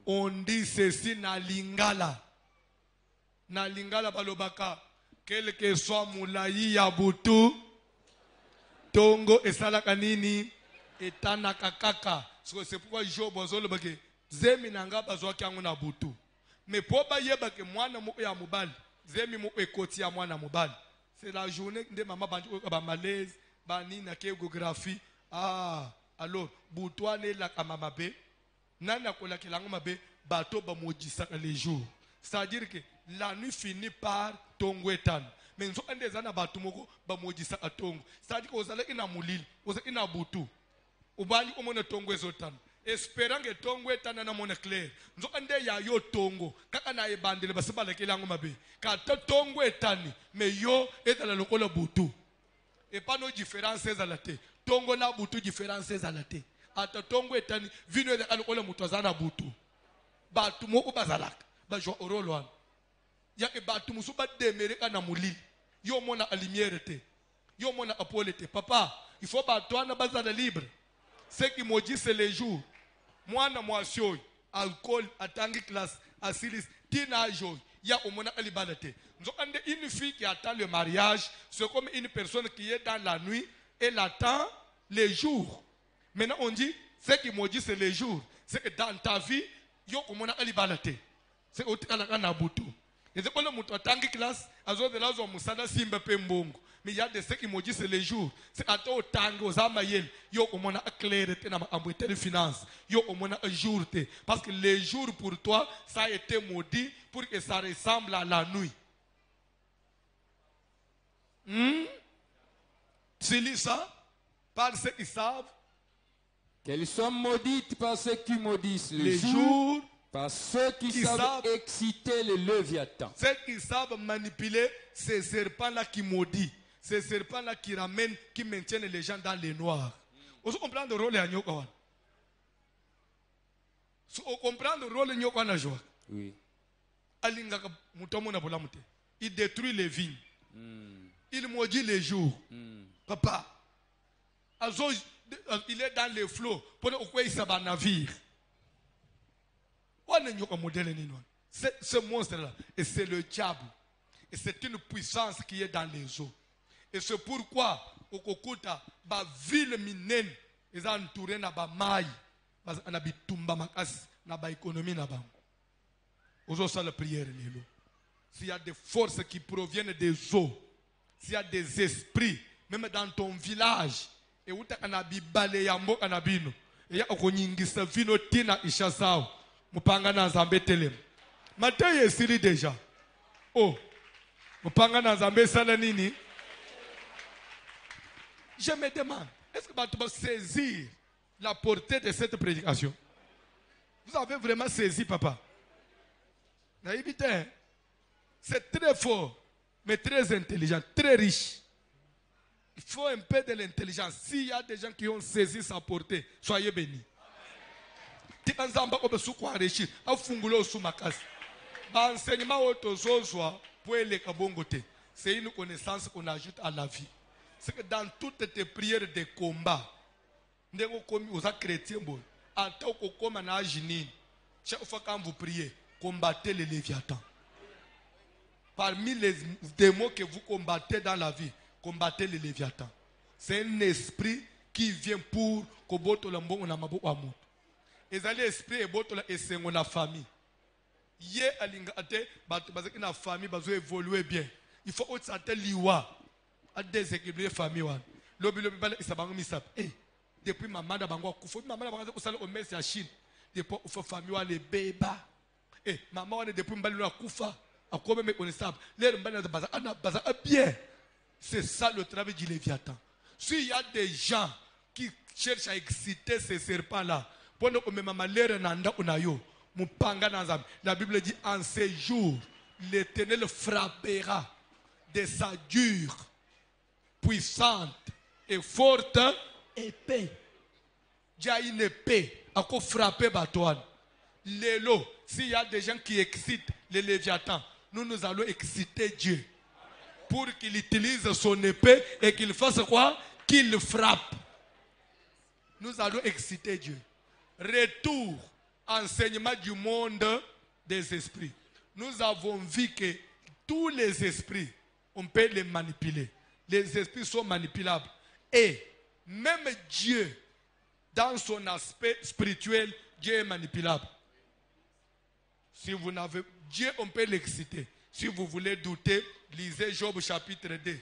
on dit ceci na lingala. Na lingala balobaka. Quel que soit moulayi ya butu, tongo esalaka nini, etanaka kaka. C'est pourquoi Job bozolobake zemi nanga bazwaki yango na butu. Mais po bayeba ke mwana moko ya mobali, zemi moko ekoti ya mwana mobali. C'est la journée de maman bandi ko ba malaise, bani na géographie. Alors butwane la kamamabe. Nana kola kilango mabe bato ba modisa les jours. C'est-à-dire que la nuit finit par tongwetan. Mais nous avons des années bato moko ba modisa atongo. C'est-à-dire que vous allez ina mulil, vous allez ina butu. Ubali omona tongwezotan. espérant que tongo etana na mona clair nzo ande ya yo tongo kaka na ebandele basibala kelango mabe ka tongo etani me yo etala lokola butu et pas nos différences ezala te tongo na butu différences ezala te ata tongo etani vino ezala lokola mutu azana butu batu moko bazalaka ba jo orolo ya ke batu musu ba demereka na mulili yo mona a lumière te yo mona apole te papa il faut batwana bazala libre ce qui me dit c'est les jours moi na moi sio alcool atangi classe asilis tina joy ya omona alibalate nzo ande une fille qui attend le mariage c'est comme une personne qui est dans la nuit et l'attend les jours. Maintenant on dit ce qui me dit c'est les jours, c'est que dans ta vie yo omona alibalate c'est otikala na butu et c'est quand mutu atangi classe azo de lazo musala simba pembongo. Mais il y a des qui me disent c'est les jours. C'est à toi tango zamayel. Yo au moins clairité na ambrité de finance. Yo au moins un jour te. Parce que les jours pour toi ça a été maudit pour que ça ressemble à la nuit. Tu lis ça par ceux qui savent. Qu'elles sont maudites par ceux qui maudissent les jours. Par ceux qui savent exciter le Léviathan. Ceux qui savent manipuler ces serpents-là qui maudit. Ces serpents-là qui ramènent, qui maintiennent les gens dans les noirs. Vous comprenez le rôle de Nyokawan? Vous comprenez le rôle de Nyokawan? Oui. Il détruit les vignes. Il maudit les jours. Papa, il est dans les flots. Pour quoi il s'abat navire? Ce monstre-là, et c'est le diable. Et c'est une puissance qui est dans les eaux. Et c'est pourquoi, au Kokuta, la ville minenne, ils sont entourés de maïs, de tumba makas, de l'économie. Aujourd'hui, la prière. S'il y a des forces qui proviennent des eaux, s'il y a des esprits, même dans ton village, et où tu as balé yambo kanabino, et ya okonyingisa vino tina ishasao, mupanga na zambe telem. Matin est déjà. Oh, mupanga na zambe salanini. Je me demande, est-ce que tu vas saisir la portée de cette prédication? Vous avez vraiment saisi, papa? C'est très fort, mais très intelligent, très riche. Il faut un peu de l'intelligence. S'il y a des gens qui ont saisi sa portée, soyez bénis. C'est une connaissance qu'on ajoute à la vie. C'est que dans toutes tes prières de combat, chaque fois quand vous priez, combattez les Léviathans. Parmi les démons que vous combattez dans la vie, combattez les Léviathans. C'est un esprit qui vient pour que la famille. Et l'esprit est la famille. Hier, la famille va évoluer bien. Il faut que ça te liwa. À déséquilibrer la famille. Depuis maman da bango kufa maman da bango kusala o mesi ya Chine. Depuis ufa famille wa le beba. Maman wa depuis mbali na kufa akome me connaissable. Les mbali na baza ana baza bien. C'est ça le travail du Léviathan. S'il y a des gens qui cherchent à exciter ces serpents là, pendant que même malheur nanda unayo, mupanga nazam. La Bible dit en ces jours, l'Éternel frappera de sa dure, puissante et forte épée. Il y a une épée à quoi frapper Batouane. Lélo, s'il y a des gens qui excitent les Léviathans, nous allons exciter Dieu pour qu'il utilise son épée et qu'il fasse quoi? Qu'il frappe. Nous allons exciter Dieu. Retour, enseignement du monde des esprits. Nous avons vu que tous les esprits, on peut les manipuler. Les esprits sont manipulables. Et même Dieu, dans son aspect spirituel, Dieu est manipulable. Si vous n'avez Dieu, on peut l'exciter. Si vous voulez douter, lisez Job chapitre 2.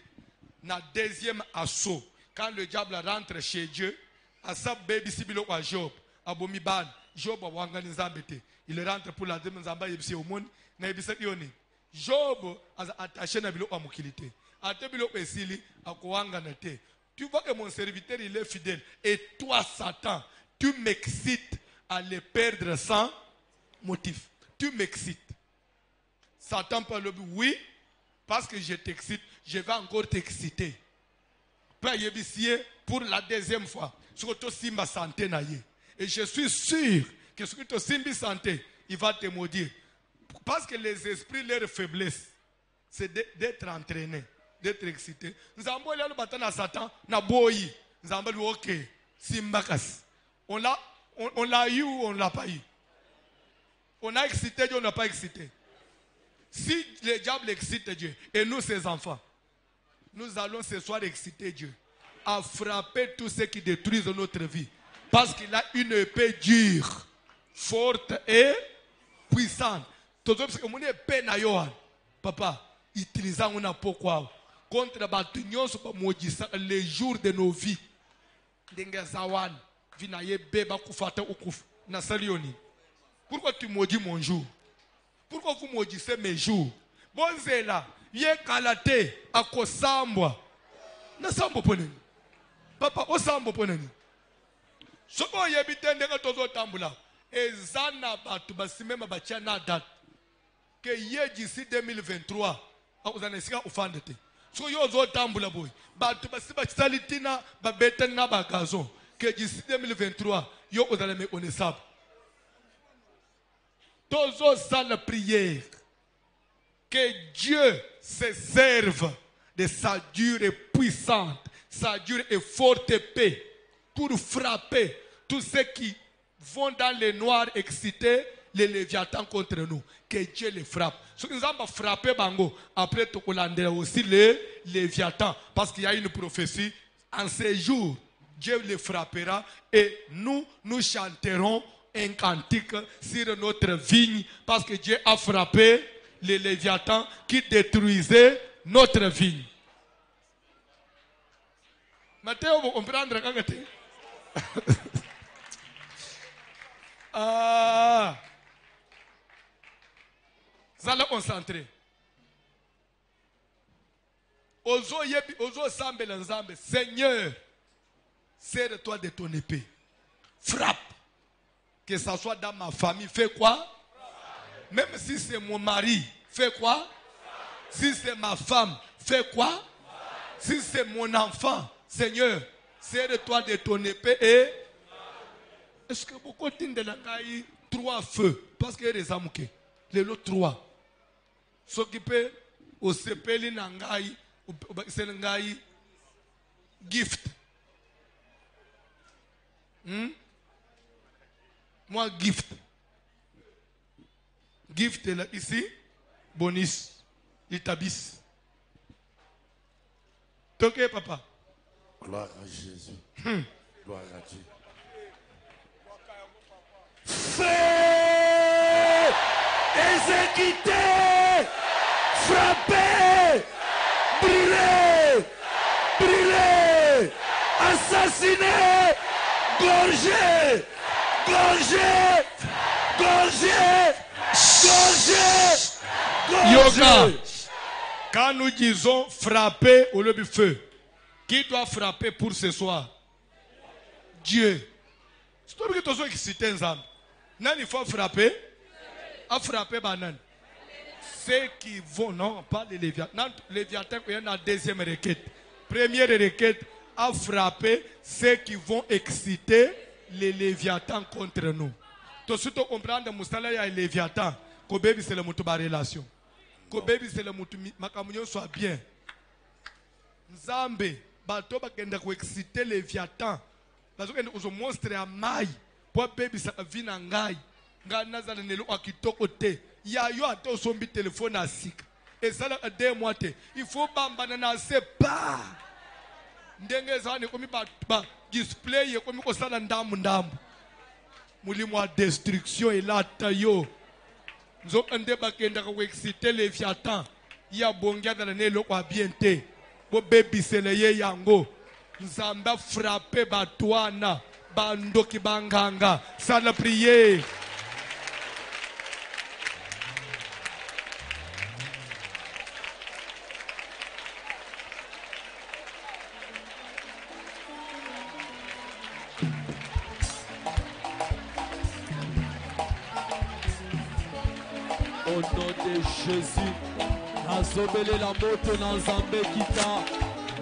Dans le deuxième assaut, quand le diable rentre chez Dieu, à sa baby sibilo à Job, à Bomiban, Job a wangani zambete. Il rentre pour la deuxième zamba yebisi au monde, na yebisa yoni. Job a attaché na bilo amukilité. Ate bilo esili akoanga na te. Tu vois que mon serviteur il est fidèle et toi Satan, tu m'excites à les perdre sans motif. Tu m'excites. Satan parle, oui, parce que je t'excite, je vais encore t'exciter. Pour la deuxième fois, et je suis sûr que ce que tu as santé, il va te maudire. Parce que les esprits, leur faiblesse, c'est d'être entraîné, d'être excité. Nous avons le Satan, ok, on l'a eu ou on ne l'a pas eu? On a excité Dieu, on n'a pas excité. Si le diable excite Dieu, et nous ses enfants, nous allons ce soir exciter Dieu à frapper tous ceux qui détruisent notre vie. Parce qu'il a une épée dure, forte et puissante. Papa, utilisons une pourquoi contre les jours de nos vies. Pourquoi tu maudis mon jour? Pourquoi vous maudissez mes jours? Bonzela, yé kalate, akosambwa. Na sambo poneni. Papa, o sambo poneni. Sobo yebitende ka tozo tambula. Ezana batu basimema bachia na date. Que yé d'ici 2023, akuzanesiga ufandete. So yo zo tambula boy. Batu basiba salitina babete na bagazo. Que d'ici 2023, yo uzaleme onesab. Tozo la prière. Que Dieu se serve de sa dure et puissante, sa dure et forte épée pour frapper tous ceux qui vont dans les noirs excités, les léviathans contre nous. Que Dieu les frappe. Ce qui nous a frappé, Bango, après tout aussi les léviathans. Parce qu'il y a une prophétie. En ces jours, Dieu les frappera et nous chanterons un cantique sur notre vigne parce que Dieu a frappé les léviathans qui détruisaient notre vigne. Matteo, vous comprenez quand tu ça l'a concentré. Ozo sambe l'ensemble. Seigneur, serre-toi de ton épée. Frappe. Que ça soit dans ma famille, fais quoi? Même si c'est mon mari, fais quoi? Si c'est ma femme, fais quoi? Si c'est mon enfant, Seigneur, serre-toi de ton épée et... Est-ce que beaucoup de la caille 3 feux? Parce que les amouké, les autres 3. S'occuper au sepeli nangai, c'est nangai gift. Moi, gift. Gift est là, ici. Bonus. Itabis. Ok, papa. Gloire à Jésus. Gloire à Dieu. Fais, exécuter, frapper, brûler, brûler, assassiner, gorger, gorger, gorger, gorger, gorger. Yoga. Quand nous disons frapper au lieu du feu, qui doit frapper pour ce soir? Dieu. C'est toi qui es excité ensemble. Non, il faut frapper. À frapper banane. Ceux qui vont, non, pas les Léviathans. Les Léviathans, il y a une deuxième requête. Première requête, à frapper ceux qui vont exciter les Léviathans contre nous. Tout ce que tu comprends de Moustala, il y a les Léviathans. Kobebi, c'est le mot de la relation. Kobebi, c'est le mot de ma communion soit bien. Nzambe, bato bakenda ko exciter les Léviathans. Parce que nous monstre à maille. Pour baby sa vie na ngai. Nga nazala nelo akitoko te. Ya yo ate osombi téléphone asik. Et ça là 2 mois te. Il faut bambana na se pas. Ndenge zane komi ba display ye komi ko sala ndamu ndamu. Mulimo wa destruction et là tayo. Nzo ande bakenda ko exciter les Léviathans. Ya bongia dans nelo kwa bien te. Bo baby seleye yango. Nzamba frappé batouana, bandoki banganga, ça la prière. Au nom de Jésus, nazobelela moto na Nzambe kita.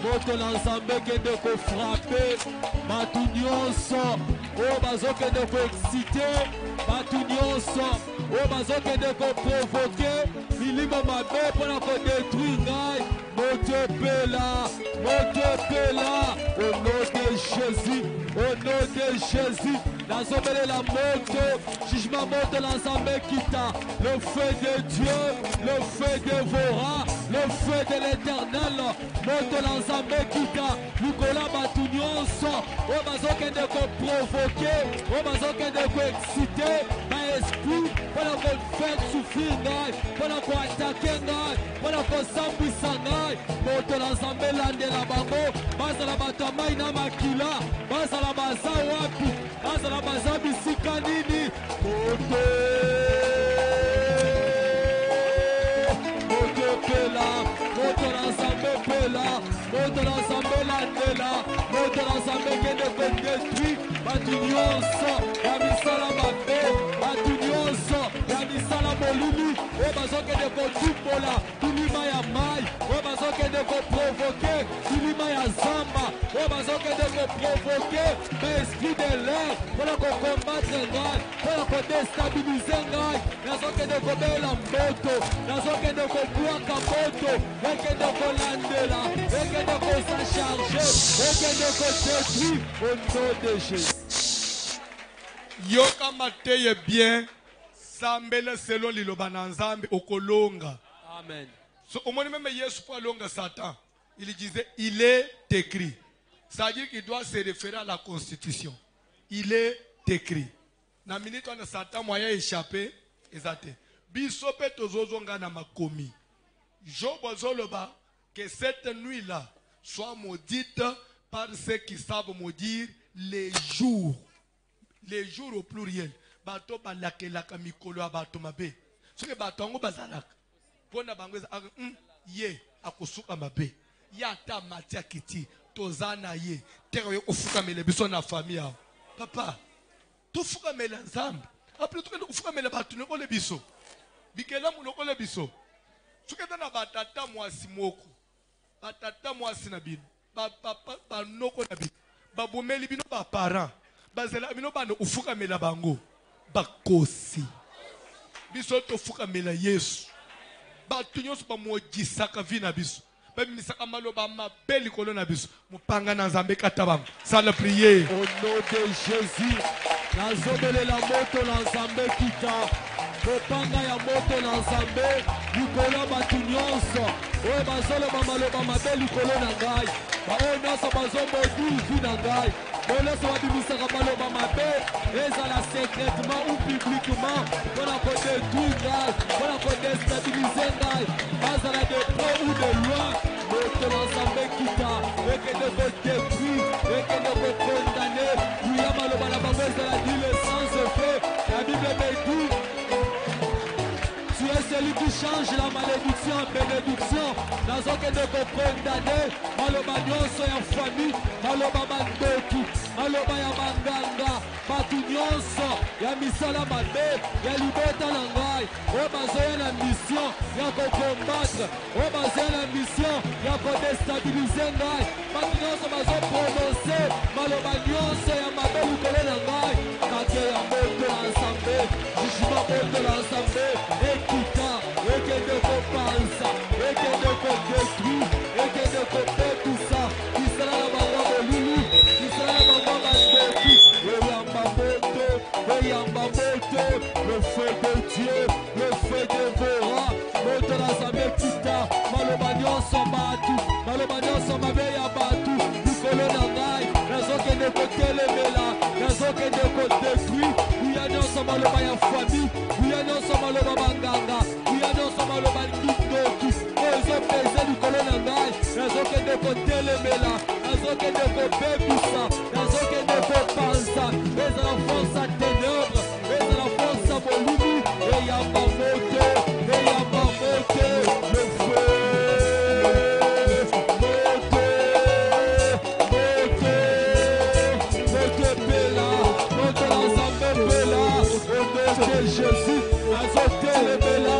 Moto na Nzambe kende ko frapper batu nyonso oyo bazokende ko exciter batu nyonso oyo bazokende ko provoquer milimo mabe mpona kodétruire ngai. Moto epela au nom de Jésus, au nom de Jésus. Nazobelela moto, jugement moto na Nzambe kita. Le feu de Dieu, le feu dévorant, le feu de l'Éternel. Moto na Nzambe kita, lukola batu nyonso oyo bazokende ko provoquer, oyo bazokende ko exciter ba esprit mpona kofaire souffrir ngai, mpona koatake ngai, mpona kosambwisa ngai. Moto na Nzambe elandela bango, bazala bato ya mai na makila, bazala baza wapi, bazala baza bisika nini. Moto pela, moto na Nzambe pela, moto na Nzambe landela, moto na Nzambe kende kodétruire batu nyonso ya misala mabe, batu nyonso ya misala molili oyo bazokende kotumbola tulima ya mai, oyo bazokende koprovoke tulima ya zamba, oyo bazokende koprovoke baesprit de l'air mpona kokombattre ngai, mpona kodestabilize ngai. Nazokende kobela moto, nazokende kobwaka moto, ekende kolandela, ekende kosacharge, ekende kodétruire au nom de Jésus. Yoka mateye bien, sambele selon liloba na Nzambe okolonga. Amen. So au moment même Yesu pour longa Satan, il disait il est écrit. Ça veut dire qu'il doit se référer à la constitution. Il est écrit. Na minute on a Satan moyen échappé, exacté. Bisope tozozonga na makomi. Job azoloba que cette nuit-là soit maudite par ceux qui savent maudire les jours. Les jours au pluriel. Bato balakelaka mikolo bato mabe. Soki bato ngo bazalaka. Pona bangweza ye akosuka mabe. Ya ta matia kiti tozana ye. Tere yo ofuka mele biso na famille ya. Papa, to fuka mele Nzambe. Après to fuka mele bato ne kole biso. Bikela mu no kole biso. Soki na batata mwasi moko. Batata mwasi na bino. Ba papa ba noko na bino. Ba bomeli bino ba parents. Bazela bino bano ufuka mela bango bakosi biso to fuka mela Yesu batu nyonso ba mojisaka vi na biso ba misaka maloba mabeli kolo na biso mupanga na Nzambe kata bango sala prier au nom de Jésus. Nazobelela moto na Nzambe kita, mopanga ya moto na Nzambe likolo batu nyonso oyo bazoloba maloba mabe likolo na ngai, baoyo nyonso bazomodire vi na ngai, baoyo nyonso babimisaka maloba mabe ezala secrètement ou publiquement mpona kodétruire ngai, mpona kodestabilize ngai, bazala de près ou de loin. Moto na Nzambe kita ekende kodétruire, ekende kokondamne kuya maloba na bango ezala dile sans effet. La Bible me dit tu es celui qui change la malédiction en bénédiction. Nazokende kokondamne maloba nyonso ya famille, maloba mandoki, maloba ya manganga, batu nyonso ya misala mabe ya libota na ngai oyo bazoya na mission ya kokombattre, oyo bazoya na mission ya kodestabilize ngai, batu nyonso bazoprononce maloba nyonso ya mabe likolo na ngai. Kake ya moto na Nzambe, jugement moto na Nzambe ekita, ekende kopanza, ekende kodétruire, ekende kopetisa kisala na bango molulu, kisala na bango mandoki. Eyamba moto, le feu de Dieu, le feu dévorant, moto na Nzambe kita, maloba nyonso batu, maloba nyonso mabe ya batu likolo na ngai, nazokende kotelemela, nazokende kodétruire, kuya nyonso maloba ya famille, kuya nyonso maloba banganga, kuya nyonso maloba kindoki oyo ezopesa likolo na ngai, nazokende kotelemela, nazokende kobebisa, nazokende kopanza, ezala force ya ténèbres, ezala force ya molulu, eyamba moto, eyamba moto, le feu, moto pela, moto na Nzambe pela, au nom de Jésus, nazotelemela,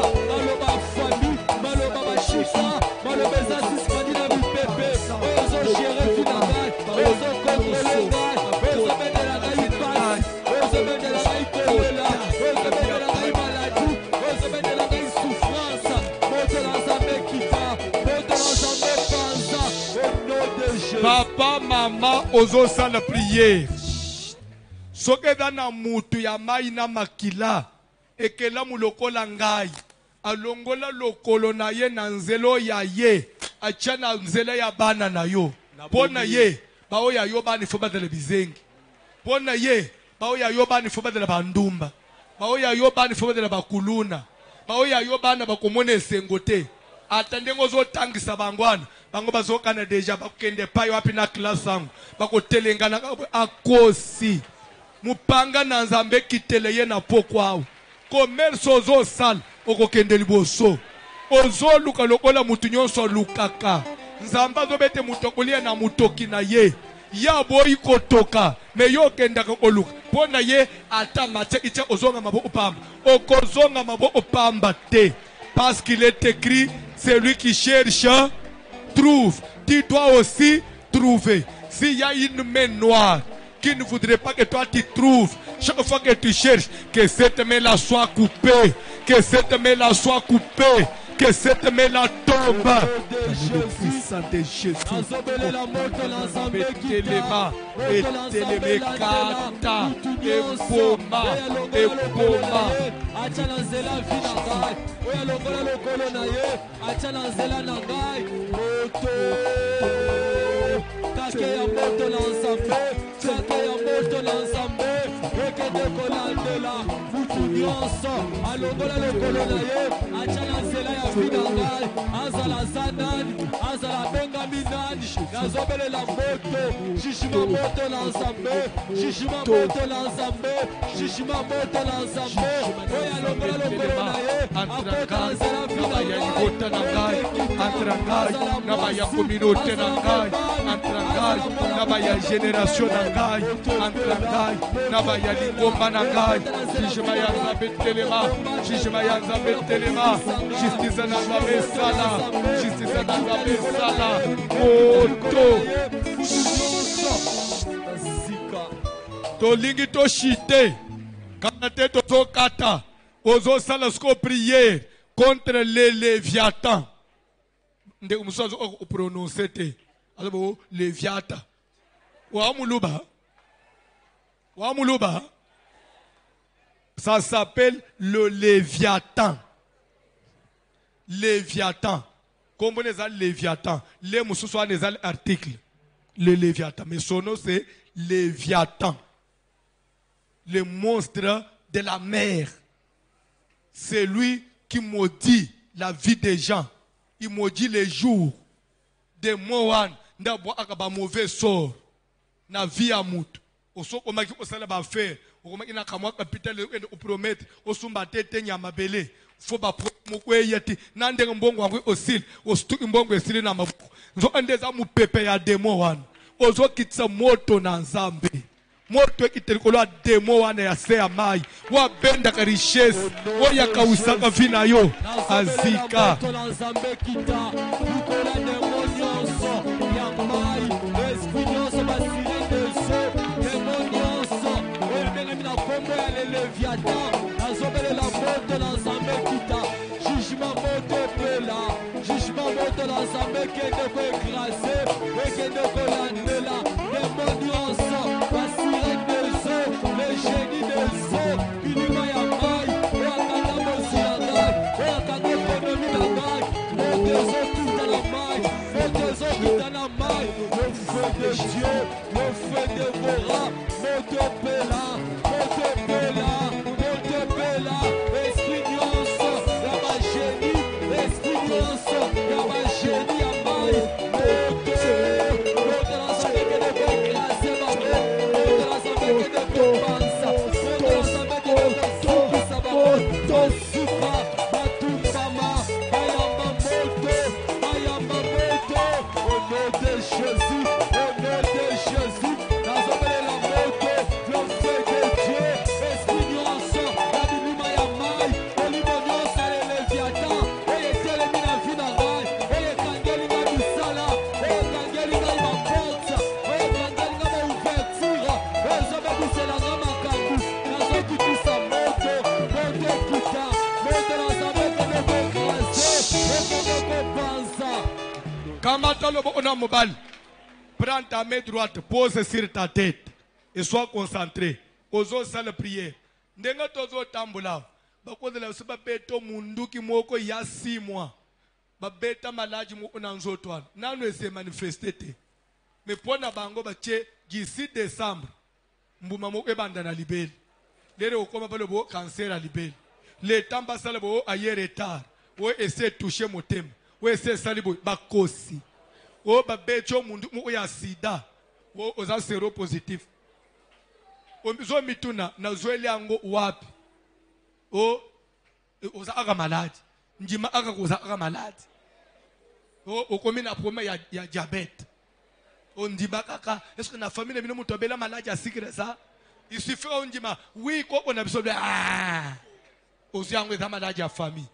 Papa, maman, ozosa la prière. Soke dana mutu ya mai na makila. Ekela mulokola ngai. Alongola lokolo na ye na nzelo ya ye. Achana nzela ya bana na yo. Pona ye. Bao ya yo bani foba de la bizengi. Pona ye. Bao ya yo bani foba de la bandumba. Bao ya yo bani foba de la bakuluna. Bao ya yo bani bakomone sengote. Atende ngozo tangisa bangwana. Bango bazokana deja bakende pa yo api na class sangu. Bako telengana akosi. Mupanga na nzambe kitele ye na pokwao. Commerce ozo sal oko kende liboso. Ozo luka lokola mutu nyonso lukaka. Nzamba zo bete mutokolia na mutoki na ye. Ya boyi kotoka. Me yo kenda koluka. Pona ye ata mate icha ozonga mabo opamba. Okozonga mabo opamba te. Parce qu'il est écrit, celui qui cherche, trouve. Tu dois aussi trouver. S'il y a une main noire qui ne voudrait pas que toi tu trouves, chaque fois que tu cherches, que cette main-là soit coupée, que cette main-là soit coupée, que cette main-là tombe. Le puissant de Jésus. Nabaya génération nangai, antrangai, nabaya lingomba nangai, jijima yanza betelema, jijima yanza betelema, justice nanza besala, justice nanza besala, moto. Tolingi to shite, kanate to kata, ozo sala sko prière contre les Léviathans. Nde umusazo o prononcer te. Alors, Léviathan. Wamuluba. Ça s'appelle le Léviathan. Léviathan. Comment on dit Léviathan? Les mousses sont des articles. Le Léviathan. Mais son nom c'est Léviathan. Le monstre de la mer. C'est lui qui maudit la vie des gens. Il maudit les jours de Moan. Ndabo akaba mauvais sort na vie à mutu osoko maki osala ba faire okomaki na kamwa capital o promettre osumba tete nyama bele fo ba mokweyati nande mbongo wangu osil ostuki mbongo esili na mabuku nzo andeza mu pepe ya demo wana ozo kitsa moto na nzambe moto ekitelikolo ya demo wana ya se ya mai wa benda ka richesse o ya kausaka vina yo azika de Dieu, le feu dévorant, esprit nuance, la magénie, esprit nuance, la magénie à maille, Kamata lobo ona mobali. Prends ta main droite, pose sur ta tête et sois concentré. Ozo sala prière. Ndenga tozo tambula. Bakozela se babeto munduki moko ya 6 mois. Babeta malaji moko na nzotwana. Nanu ese manifestete. Mais pona bango bache 6 décembre. Mbuma moko ebanda na libeli. Lere okoma pale bo cancer à libeli. Le tamba sala bo ayer retard. Wo essaie toucher motema. Wo essaie salibo bakosi. Wo babeto mundu moko ya sida. Wo oza zéro positif. Ozo mituna na zoeli yango wapi. O oza aga malade. Njima aga koza aga malade. O okomi na problème ya diabète. On dit kaka, est-ce que na famille bino muto bela malade ya sikire ça? Il suffit on dit oui ko on a besoin ah. Ozi yango za malade ya famille.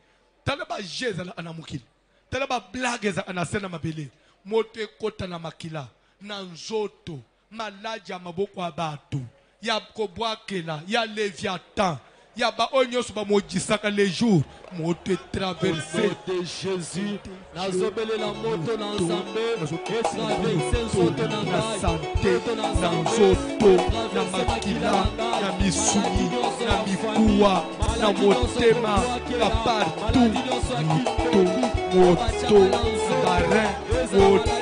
Tala ba jeza na mukili. Tala ba blague za anasena mabele. Mote kota na makila na nzoto malade ya maboko ya bato. Ya kobwakela ya Léviathan. Ya ba onyoso ba mojisaka les jours moto traverser de Jésus nazobele la moto na nzambe traverser nzoto na santé na nzoto na makila na misuni na mikuwa na motema na partout moto marin moto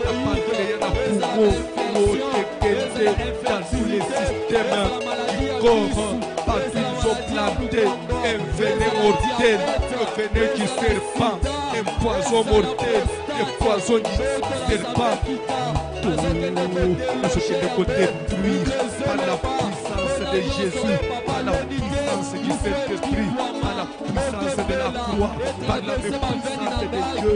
na pancréas na poumon moto kende dans tous les systèmes du corps. Ils ont planté un venin mortel, un venin du serpent, un poison mortel, un poison du serpent. Tout ce qui est détruire par la puissance de Jésus, par la puissance du Saint-Esprit, par la puissance de la croix, par la puissance de Dieu.